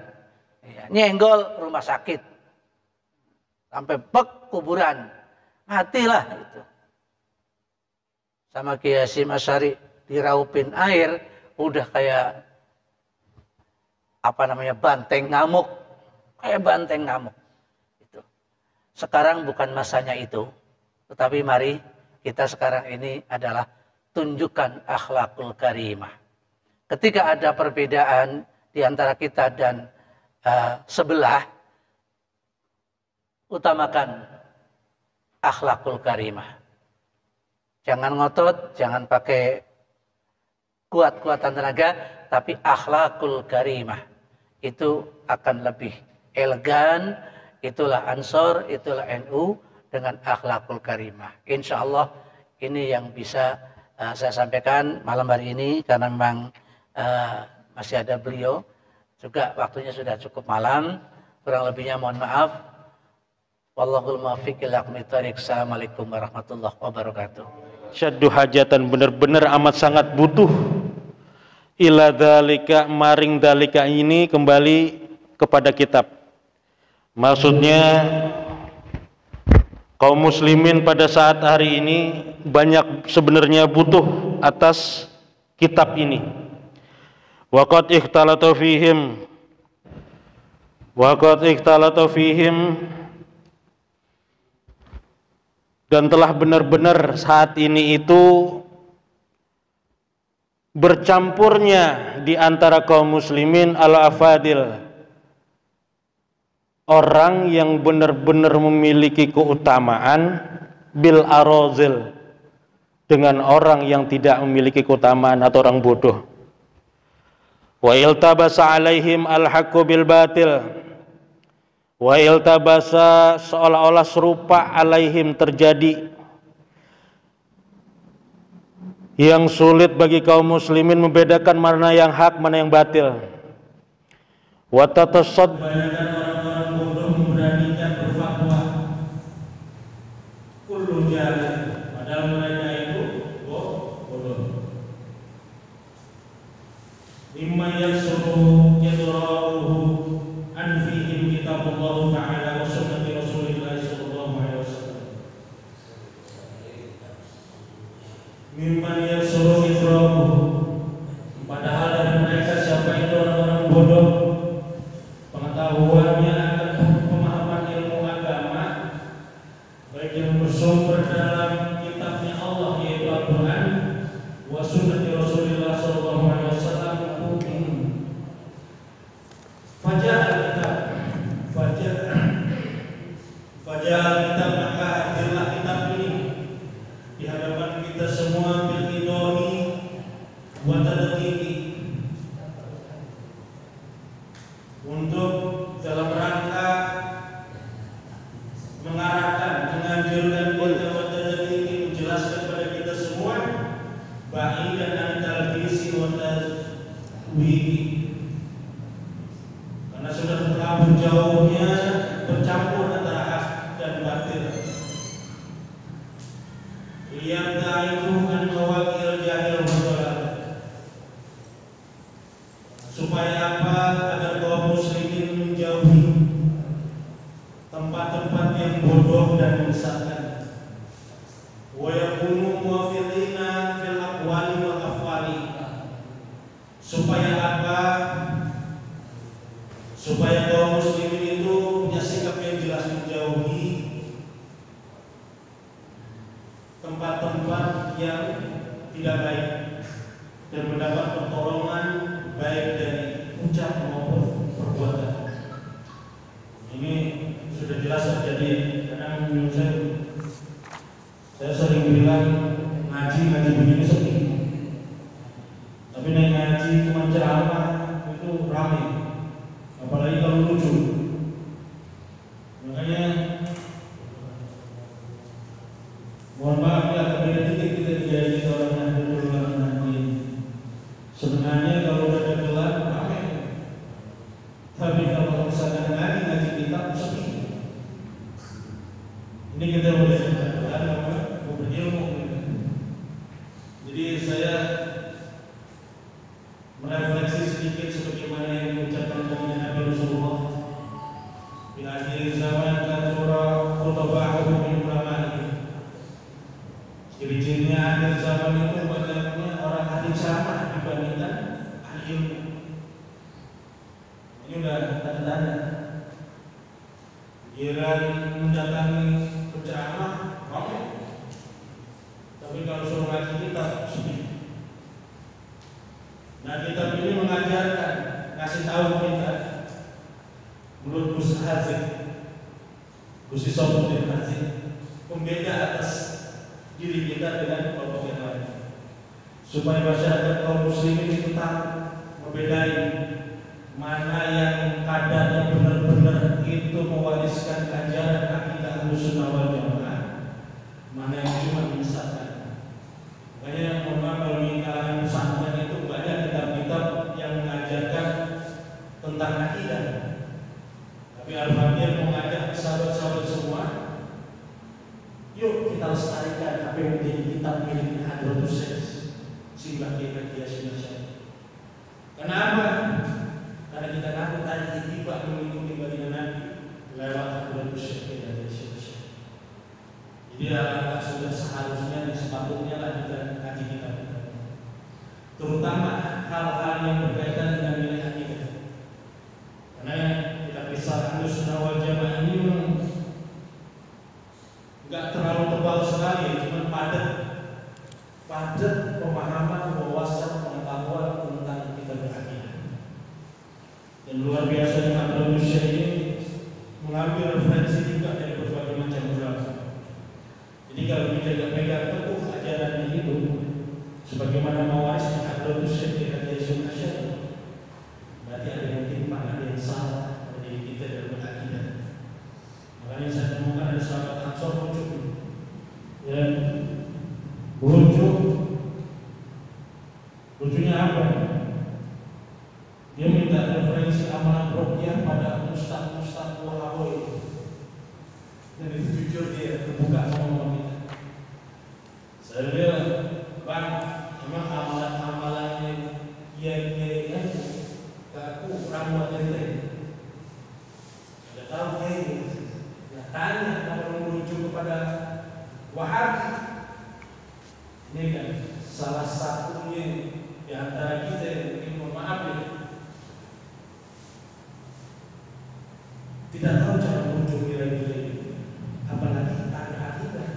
Ya, nyenggol rumah sakit. Sampai pek kuburan. Matilah itu. Sama Kiai Hasyim Asy'ari diraupin air udah kayak banteng ngamuk. Kayak banteng ngamuk. Itu. Sekarang bukan masanya itu. Tetapi mari kita sekarang ini adalah tunjukkan akhlakul karimah. Ketika ada perbedaan di antara kita dan sebelah, utamakan akhlakul karimah. Jangan ngotot, jangan pakai kuat-kuatan tenaga, tapi akhlakul karimah. Itu akan lebih elegan, itulah Ansor, itulah NU dengan akhlakul karimah. Insya Allah ini yang bisa saya sampaikan malam hari ini karena memang masih ada beliau juga, waktunya sudah cukup malam, kurang lebihnya mohon maaf. Wallahul muwaffiq ila aqwamit thoriq. Assalamualaikum warahmatullahi wabarakatuh. Syaddu hajatan, benar-benar amat sangat butuh ila dalika, maring dalika ini kembali kepada kitab. Maksudnya kaum muslimin pada saat hari ini banyak sebenarnya butuh atas kitab ini. Waqad ikhtalata fihim dan telah benar-benar saat ini itu bercampurnya di antara kaum muslimin al-afadil, orang yang benar-benar memiliki keutamaan, bil arazil, dengan orang yang tidak memiliki keutamaan atau orang bodoh. Wa iltabasa alaihim al-haqqu bil batil, wa iltabasa, seolah-olah serupa, alaihim, terjadi yang sulit bagi kaum muslimin membedakan mana yang hak, mana yang batil. Wa tatasad, kebanyakan orang-orang bodoh memberanikan berfatwa kullu jahil, padahal mereka itu bodoh. Mimma yasuru yadra'uhu an fihim kitabullah ta'ala wa sunnati rasulillah sallallahu alaihi wasallam. Mimman yasuru yadra'uhu, padahal dari mereka siapa itu orang-orang bodoh, pengetahuannya akan pemahaman ilmu agama baik yang bersumber dalam kitabnya Allah yaitu Al-Quran wa sunnati Rasulullah sallallahu alaihi wasallam. Fajal kitab, maka hadirlah kitab ini di hadapan kita semua, bil idohi wa tadqiqi, untuk dalam rangka mengarahkan, menganjurkan kita pada ini, menjelaskan kepada kita semua ba'i dan antalbisi wa tazwiqi, karena sudah terlalu jauhnya bercampur antara hak dan batil. Lihat itu an mawaqil jahil mudhalah, supaya apa? Agar kaum muslimin menjauhi tempat-tempat yang bodoh dan menyesatkan. Wa yakunu muwafiqina fil aqwali wal af'ali, supaya apa? Supaya kaum muslimin itu punya sikap yang jelas, menjauhi tempat-tempat yang tidak baik dan mendapat pertolongan baik dari ucap maupun perbuatan. Ini sudah jelas terjadi. Kadang menurut saya sering bilang ngaji begini sepi, tapi naik ngaji cuma ceramah itu ramai, apalagi kalau lucu. Makanya mohon maaf ya, beda titik kita dijadiin orang Nahdlatul Ulama nanti. Sebenarnya kalau udah ada gelar ramai, tapi kalau misalkan ngaji kitab sepi. Ini kita boleh gelar apa? Mau berilmu. Jadi saya merefleksi sedikit sebagaimana yang diucapkan oleh Nabi Rasulullah, di akhir zaman katsura khutbah min ulama. Ciri-cirinya akhir zaman itu banyaknya orang ahli ceramah dibandingkan ahli ilmu. Ini udah tanda-tanda. Giliran mendatangi penceramah ramai, tapi kalau suruh ngaji kitab sepi. Nah, kitab ini mengajarkan, ngasih tahu kita menurut Gus Hazim, Gus Sobuddin Hazim, pembeda atas diri kita dengan kelompok yang lain, supaya masyarakat kaum muslimin itu tahu membedain mana yang kadarnya benar-benar itu mewariskan ajaran akidah Ahlussunnah wal Jamaah, mana yang cuma menyesatkan. Makanya kalau di kalangan pesantren itu banyak kitab-kitab yang mengajarkan tentang akidah, tapi Al-Fatihah mengajak sahabat-sahabat semua, yuk kita lestarikan apa yang menjadi kitab miliknya Hadratus Syekh Simbah Kiai Haji Hasyim Asy'ari. Kenapa? Karena kita ngaku tadi tiba mengikuti baginda Nabi lewat Hadratus Syekh Kiai Haji Hasyim Asy'ari. Jadi alangkah sudah seharusnya dan sepatutnya lah kita kaji kitab, terutama hal-hal yang berkaitan dengan nilai akidah. Karena kitab Risalah Ahlussunnah wal Jamaah ini nggak terlalu tebal sekali, cuma padat pemahaman, wawasan, pengetahuan tentang kitab akidah. luar biasanya Abdul Syekh ini mengambil referensi juga dari berbagai macam ulama. Jadi kalau kita pegang teguh ajaran hidup sebagaimana mewarisnya Abdul Syekh di Hadisul Asyari, berarti ada yang timpang, ada yang salah dari kita dalam berakidah. Makanya saya temukan ada sahabat Ansor muncul, ya, lucunya apa? Dia minta referensi amalan ruqyah pada ustaz Wahaboy. Dan itu jujur dia terbuka ngomong kita. Saya bilang, Bang, emang amalan-amalannya kiai-kiai aja, aku kurang buat ente. Tidak tahu kiai. Nah, tanya kalau merujuk kepada Wahabi. Ini kan salah satunya di antara kita yang mungkin mohon maaf ya, tidak tahu cara merujuk gila-gila ini, apalagi ada akidah.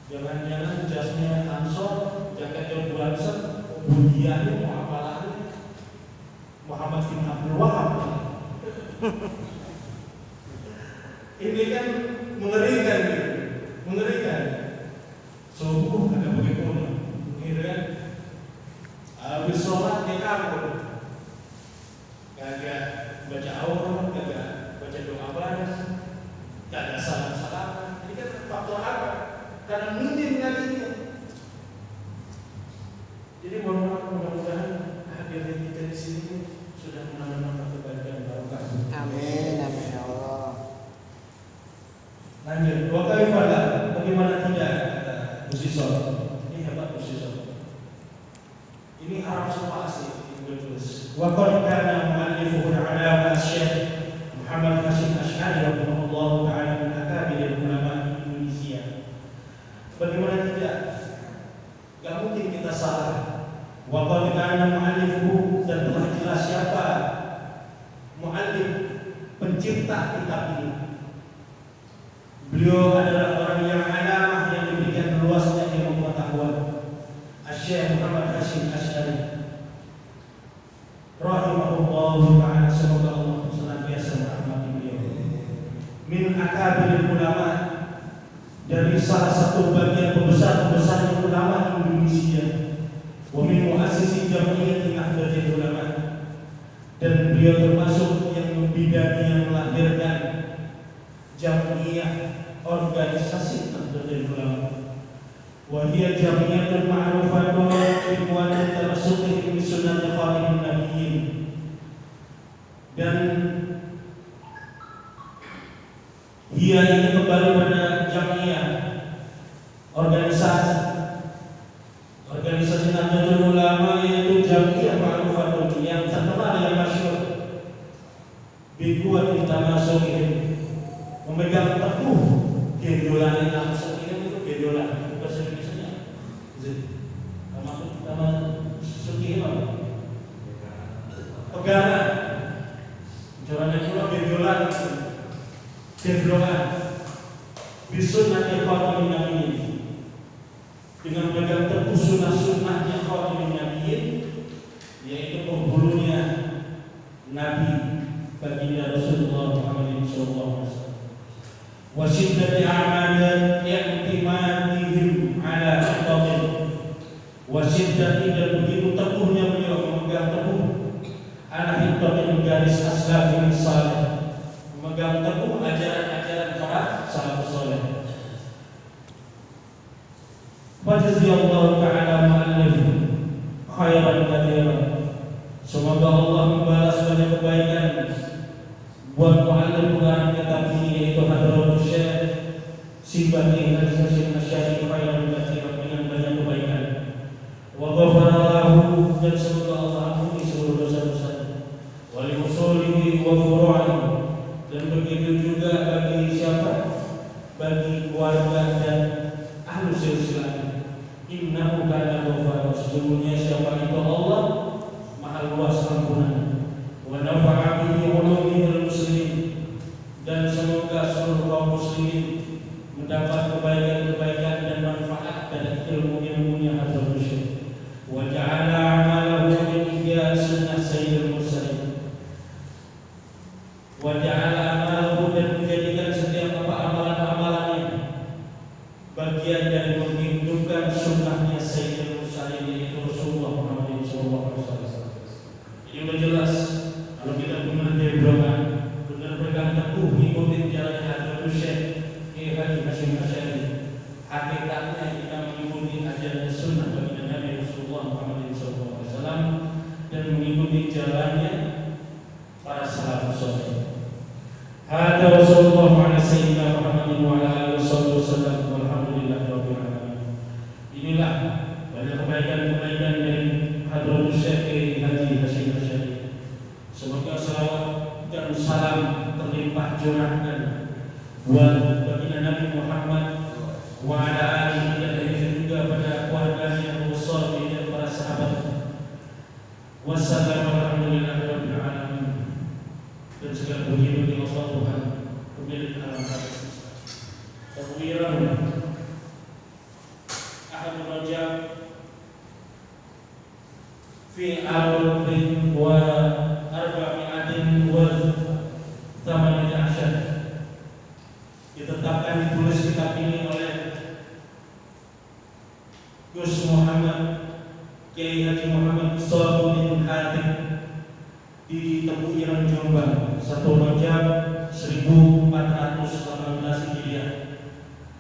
Jangan-jangan jasnya Ansor, jaketnya Bulanser, budiahnya, muamalahnya Muhammad bin Abdul Wahab. Ini kan mengerikan, gitu. Mengerikan. Subuh ada bagaimana, gitu kan? Habis sholat dia kabur, kagak baca aurat, kagak baca doa baris, kagak salam-salaman. Ini kan faktor apa? Karena minim ngajinya. Jadi mudah-mudahan hadirnya kita di sini sudah menambah kebaikan barokah. Amin, amin ya Allah. Lanjut, wa kaifala, bagaimana tidak kata Busisor. Ini hebat Busisor. Ini Arab semua asli yang tulis. Wa qad kana mu'allifuhu al-'alama Syekh Muhammad Hasyim Asy'ari rahimahullah ta'ala min akabir ulama Indonesia. Bagaimana tidak? Gak mungkin kita salah. Wa qad kana mu'allifuhu, dan telah jelas siapa mu'allif, pencipta kitab ini. Beliau adalah orang yang alamah, yang diberikan luasnya ilmu pengetahuan, Syekh Muhammad Hasyim Asy'ari rahimahullah ta'ala, semoga Allah senantiasa merahmati beliau. Min akabir ulama, dari salah satu bagian pembesar-pembesar ulama Indonesia. Wa min muassisi Jam'iyyati Nahdlatul Ulama, dan beliau termasuk yang membidani, yang melahirkan Jam'iyyah, organisasi Nahdlatul Ulama. Wa hiya jam'iyyatun ma'rufatun bi muwajjah tamassuki bi sunnati khalimin nabiyyin. Dan dia ini kembali pada jam'iyyah, organisasi Nahdlatul Ulama, yaitu jam'iyyah ma'rufatun, yang terkenal, yang masyhur, bi kuwatin tamassuki, memegang teguh gendolan langsung. Ini itu gendolan bahasa Indonesia-nya. Nama suki apa? Pegangan. Caranya pula gendolan. Gendolan. Bisunnati khatamin nabiyyin, dengan memegang teguh sunnah-sunnahnya khatamin nabiyyin, yaitu penghulunya Nabi baginda Rasulullah Muhammad SAW. Wa syiddati i'timadihim ala hittatin, wa syiddati, dan begitu teguhnya beliau memegang teguh ala hittatin, garis aslafin salih, memegang teguh ajaran-ajaran para salafus saleh. Wa jaziyallahu ta'ala mu'allif khairan katsiran, semoga Allah membalas banyak kebaikan buat mu'allif pengarang kitab ini, yaitu Hadratul Syekh Sibati Hasyim Asy'ari khairan katsiran, dengan banyak kebaikan. Wa ghafara lahu, dan semoga Allah ampuni seluruh dosa-dosanya. Wa li usulihi wa furu'ihi, dan begitu juga bagi siapa? Bagi keluarga dan ahlu silsilah. Innahu kana ghafara, sesungguhnya siapa itu Allah Maha luas ampunan. Wa nafa'a bihi ulumil muslimin, dan semoga seluruh kaum muslimin mendapat kebaikan-kebaikan dan manfaat dari ilmu-ilmunya Hadratul Syekh. Wa ja'ala 'amalahu min ihya sunnah sayyidil mursalin, wa ja'ala amalahu, dan menjadikan setiap amalan-amalannya bagian dari menghidupkan sunnahnya Sayyidul Mursalin, yaitu Rasulullah Muhammad sallallahu alaihi wasallam. Jadi udah jelas kalau kita benar dari doa, benar pegang teguh mengikuti jalan Hadratus Syekh Kiai Haji Hasyim Asy'ari, hakikatnya kita mengikuti ajaran sunnah baginda Nabi Rasulullah Muhammad sallallahu alaihi wasallam dan mengikuti jalannya para salafus saleh. Hada wa sallallahu ala sayyidina Muhammadin wa ala alihi wasallam, walhamdulillahi rabbil alamin. Inilah banyak kebaikan-kebaikan dari Hadratus Syekh Kiai Haji Hasyim Asy'ari. Semoga salawat dan salam terlimpah curahkan buat baginda Nabi Muhammad wa ala alihi, dan juga pada keluarganya, washabihi, dan para sahabat. Wassalamu alhamdulillahi rabbil alamin. Dan segala puji bagi Allah Tuhan pemilik alam semesta. Takbiran Ahad Rajab fi alfin wa arba'atin wa thamaniyata asyar. Ditetapkan, ditulis kitab ini oleh Gus Muhammad Kiai Haji Muhammad Shalih Khatib di Tebu Ireng, Jombang, 1 Rajab 1418 Hijriah.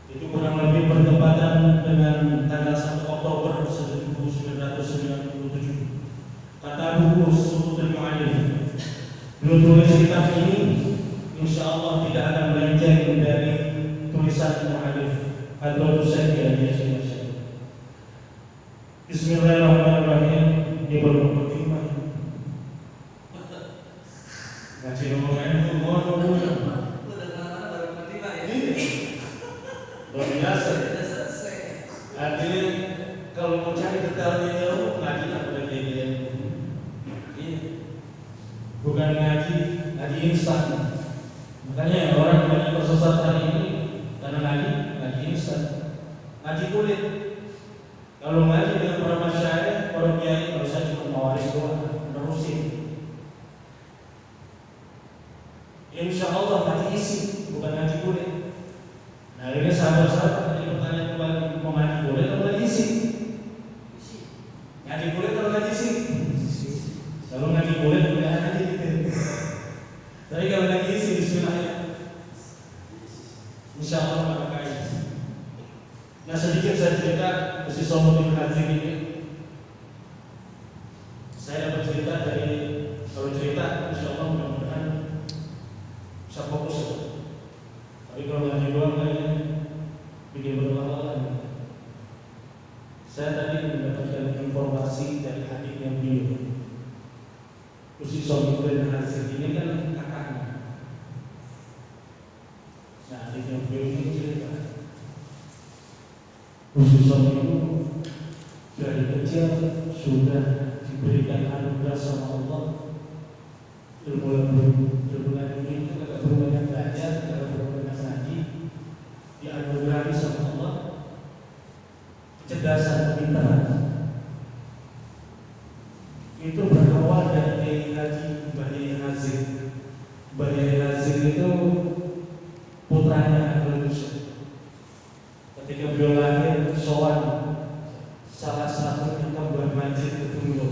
Itu kurang lebih bertepatan dengan tanggal 1 Oktober 1997. Kata buku Subutul Mu'alif, belum tulis kitab ini insya Allah tidak akan melenceng dari tulisan Mu'alif Hadratus Syekh Kiai Hasyim Asy'ari. Bismillahirrahmanirrahim. Ini baru pertama ngaji ngomongin itu ngomong luar biasa. Artinya kalau mau cari detailnya jauh, ngaji lah pada kayak ini. Bukan ngaji instan. Makanya orang banyak tersesat hari ini karena ngaji instan, ngaji kulit. Kalau ngaji dengan para masyayikh, para kiai, kalau saya cuma mewaris doang, menerusin. Insya Allah ngaji isi, bukan ngaji kulit. Nah ini sahabat-sahabat tadi pertanyaan kembali, mau ngaji kulit atau ngaji isi? Ngaji kulit atau ngaji isi? Kalau ngaji kulit udah ngaji gitu. Tapi kalau ngaji isi, bismillahirrahmanirrahim, insya Allah pada kaya. Nah sedikit saya cerita Gusti Somuddin Haji ini. Saya dapat cerita dari, kalau cerita insya Allah mudah-mudahan bisa fokus. Tapi kalau ngaji doang kayaknya bikin berlama-lama. Saya tadi mendapatkan informasi dari adiknya beliau. Gusti Somuddin Haji ini kan kakaknya. Nah adiknya beliau ini cerita, Gusti Somuddin dari kecil sudah diberikan anugerah sama Allah ilmu ini itu agak berbanyak belajar, agak berbanyak ngaji, dianugerahi sama Allah kecerdasan, kepintaran. Itu berawal dari Kiai Haji Bahyai Hazim. Bahyai Hazim itu putranya Hadratus Syekh. Ketika beliau lahir, sowan salah satunya Mbah Majid Ketumbulo.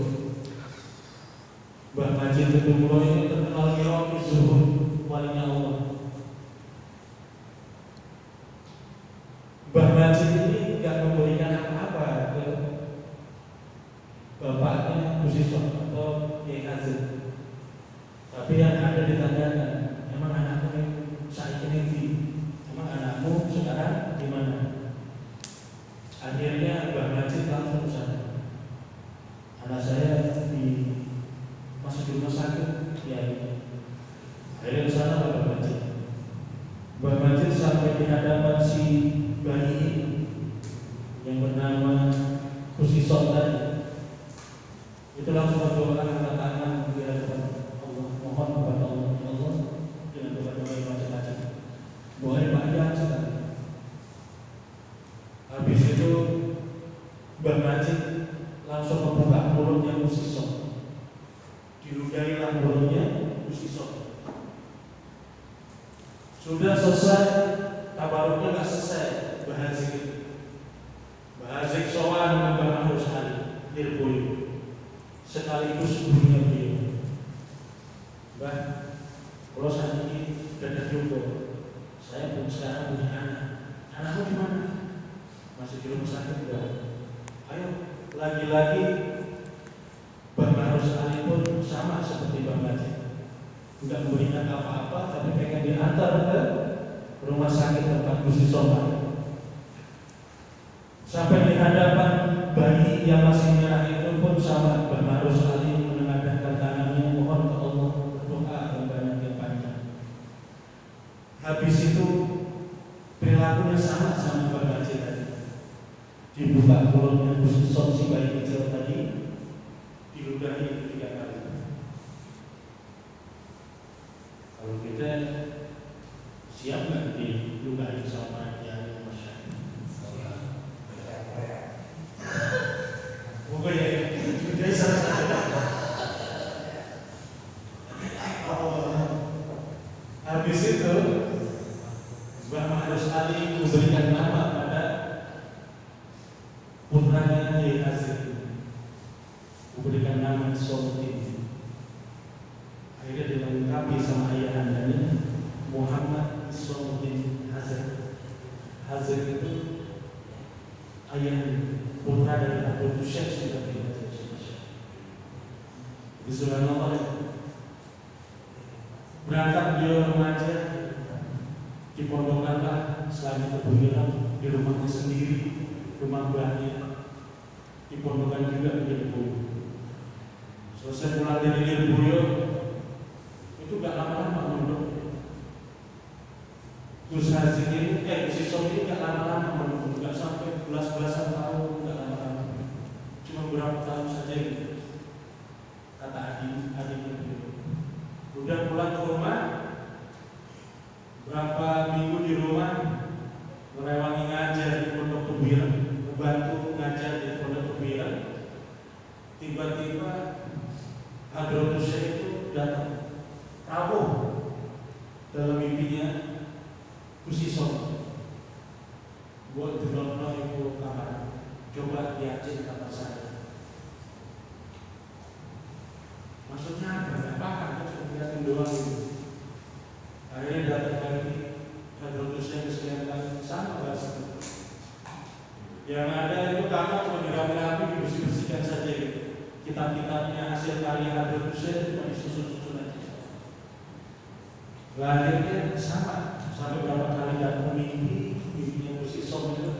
Mbah Majid Ketumbulo ini terkenal ironi zuhud, walinya Allah. Mbah Majid ini tidak memberikan apa-apa ke bapaknya Gusti Somuddin atau Kiai Haji. Tapi yang ada ditanyakan, emang anakmu saat ini, emang anakmu sekarang di mana? Akhirnya Mbah Majid langsung sana. Anak saya masuk di rumah sakit, ya. Akhirnya ke sana Mbah Majid. Mbah Majid sampai di hadapan si bayi yang bernama Gusti Somuddin. Itu langsung berdoa, angkat tangan di hadapan Allah, mohon kepada Allah dengan doa-doa macam-macam. Doa panjang sekali. Habis itu Mbah Majid langsung membuka mulutnya Gusti Somuddin. Diludailah mulutnya Gusti Somuddin. Sudah selesai, tabaruknya nggak selesai. Bahazik sowan Mbah Harus Ali Lirboyo sekaligus gurunya beliau. Mbah, kalau saat ini sudah jumbo, saya pun sekarang punya anak. Anakmu di mana? Masih di rumah sakit, Mbah. Ayo, lagi-lagi Mbah Harus Ali pun sama seperti Mbah Haji. Tidak memberikan apa-apa, tapi pengen diantar ke rumah sakit tempat Gusti Somad. Sampai di hadapan bayi yang masih merah itu pun sama Mbah Harus Ali menengadahkan tangannya, mohon ke Allah, berdoa dan banyak yang panjang. Habis itu perilakunya sama Mbah Haji tadi. Dibuka mulutnya Gusti Somad si bayi kecil tadi, diludahi 3 kali. Kalau kita siap nggak diludahi sama yang masyarakat? Pokoknya jadi habis itu Mbah Harus Ali memberikan nama pada putranya Kiai Hasyim, memberikan nama Somuddin. Akhirnya dilengkapi sama ayahandanya Muhammad Somuddin Hasyim. Hasyim itu ayah putra dari Abdul Syekh sudah tidak terjadi. Subhanallah. Berangkat dia remaja di pondokan selain itu Lirboyo di rumahnya sendiri, rumah mbahnya di pondokan juga di Lirboyo. Selesai pulang dari Lirboyo itu gak lama-lama mondok. Gus Haji ini, Gusti Somad ini gak lama-lama mondok, gak sampai belas-belasan tahun, gak lama-lama. Cuma berapa tahun saja gitu. Kata adiknya beliau. Udah pulang ke rumah, berapa minggu di rumah, merewangi ngajar di Pondok Tubiran, membantu ngajar di Pondok Tubiran. Tiba-tiba Hadratus Syekh itu datang, rawuh dalam mimpinya Gusti Somad. Buat didono itu kamar, coba diacin kamar saya. Maksudnya apa? Cuma liatin doang gitu. Akhirnya datang lagi Hadratus Syekh kesekian kali sama bahasa. Yang ada itu kamar cuma dirapi-rapi, dibersih-bersihkan saja gitu. Kitab-kitabnya hasil karya Hadratus Syekh cuma disusun-susun aja. Akhirnya sama, sampai berapa kali datang mimpinya Gusti Somad itu.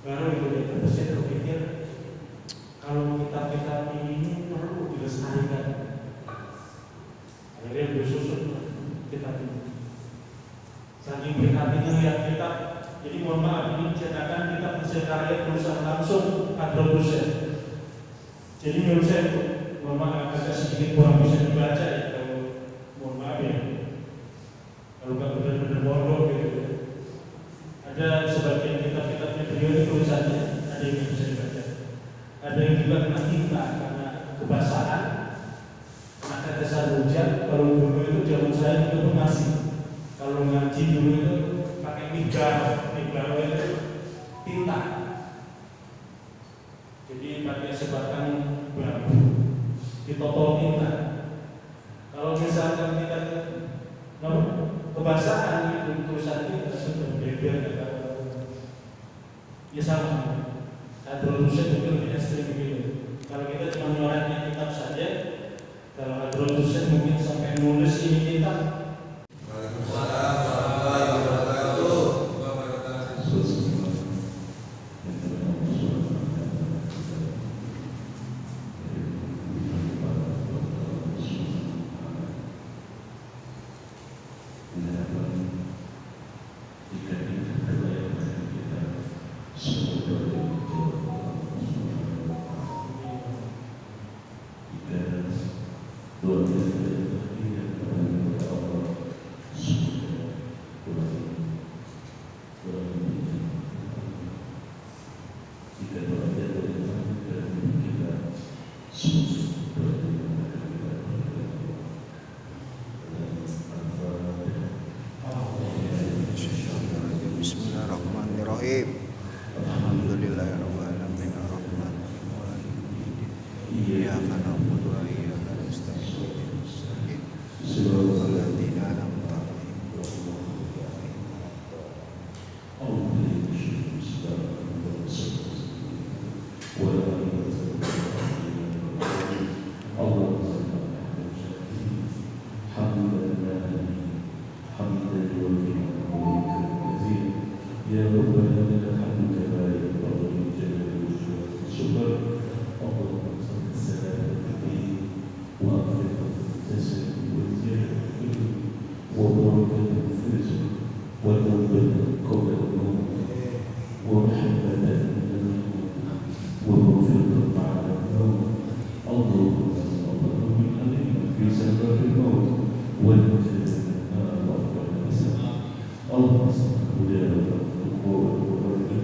Baru itu dia terpikir, kalau kitab-kitab ini perlu dilestarikan. Akhirnya disusun kitab ini. Saking prihatinnya lihat kitab, jadi mohon maaf ini cetakan kitab hasil karya perusahaan langsung Hadratus Syekh. Jadi menurut saya, mohon maaf agak sedikit kurang bisa dibaca ya. Mohon maaf ya, kalau nggak benar-benar bodoh gitu. Ada sebagian kitab-kitabnya beliau itu tulisannya ada yang bisa dibaca, ada yang juga kena tinta karena kebasahan, kena tetesan hujan. Kalau dulu itu zaman saya itu masih, kalau ngaji dulu itu pakai migar itu tinta, jadi pakai sebatang bambu ditotol tinta. Kalau misalkan kita kebasahan itu tulisan kita sudah berbeda, ya sama. Hadratus Syekh itu lebih ekstrim begitu. Kalau kita cuma nyoretnya kitab saja, kalau Hadratus Syekh mungkin sampai nulis ini kitab. وبركة الفرج وتوبة قبل النوم ورحمة ومغفرة بعد النوم اللهم صل علينا في سكرات الموت والجنة والنساء اللهم صل على القوة والرحمة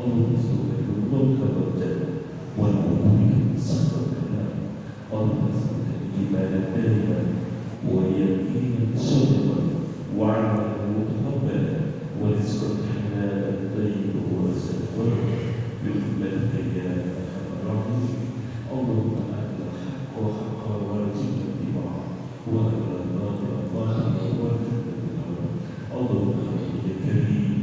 اللهم صل على الموت والجنة ونعوذ بك من سخط النار اللهم صل على إيمانا دائما ويقينا صادقا وعملا متقبلا ورزقا حلالا طيبا وسهلا برحمتك يا ارحم الراحمين اللهم ارنا الحق حقا وارزقنا اتباعه وارنا الباطل باطلا وارزقنا اجتنابه اللهم يا كريم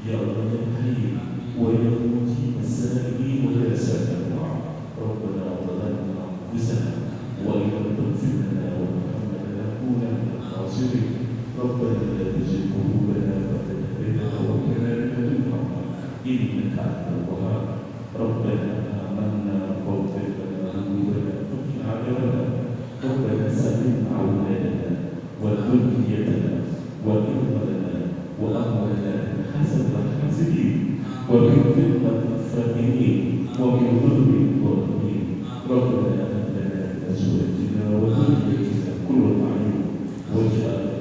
يا الله يا حليم ويا مجيب السائلين ويا سائل الدعاء ربنا ظلمنا انفسنا وان لم تغفر لنا وترحمنا لنكونن من الخاسرين ربنا لا تزغ قلوبنا بعد إذ هديتنا وهب لنا من لدنك رحمة إنك أنت الوهاب ربنا آمنا فاغفر لنا ذنوبنا وقنا عذاب النار ربنا سلم أولادنا وذريتنا وإخواننا وأموالنا من حسد الحاسدين ومن فتنة الفاكرين ومن ظلم الظالمين ربنا هب لنا من أزواجنا وذريتنا قرة أعين واجعلنا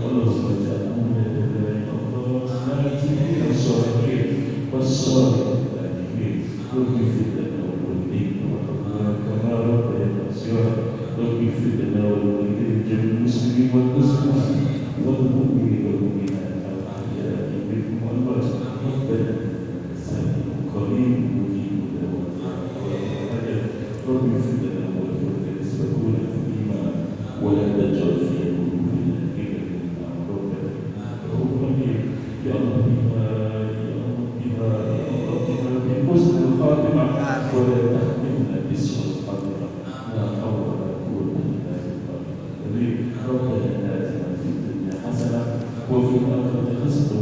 اللهم اجعلنا لله الظالمين الصالحين والصالحين رب اغفر لنا ولوالدينا وارحمنا كما ربيانا صغارا رب اغفر لنا ولوالدينا جميع المسلمين والمسلمات والمؤمنين والمؤمنات الاحياء منهم والاموات ربنا انك سميع قريب مجيب دعوات رب اغفر لنا ولوالدينا اسبقونا في الايمان ولا تجعل في قلوبنا يا الله بها بحسن الخاتمة ولا تحملنا بسوء الخاتمة لا حول ولا قوة إلا بالله العلي العظيم ربنا آتنا في الدنيا حسنة وفي الآخرة حسنة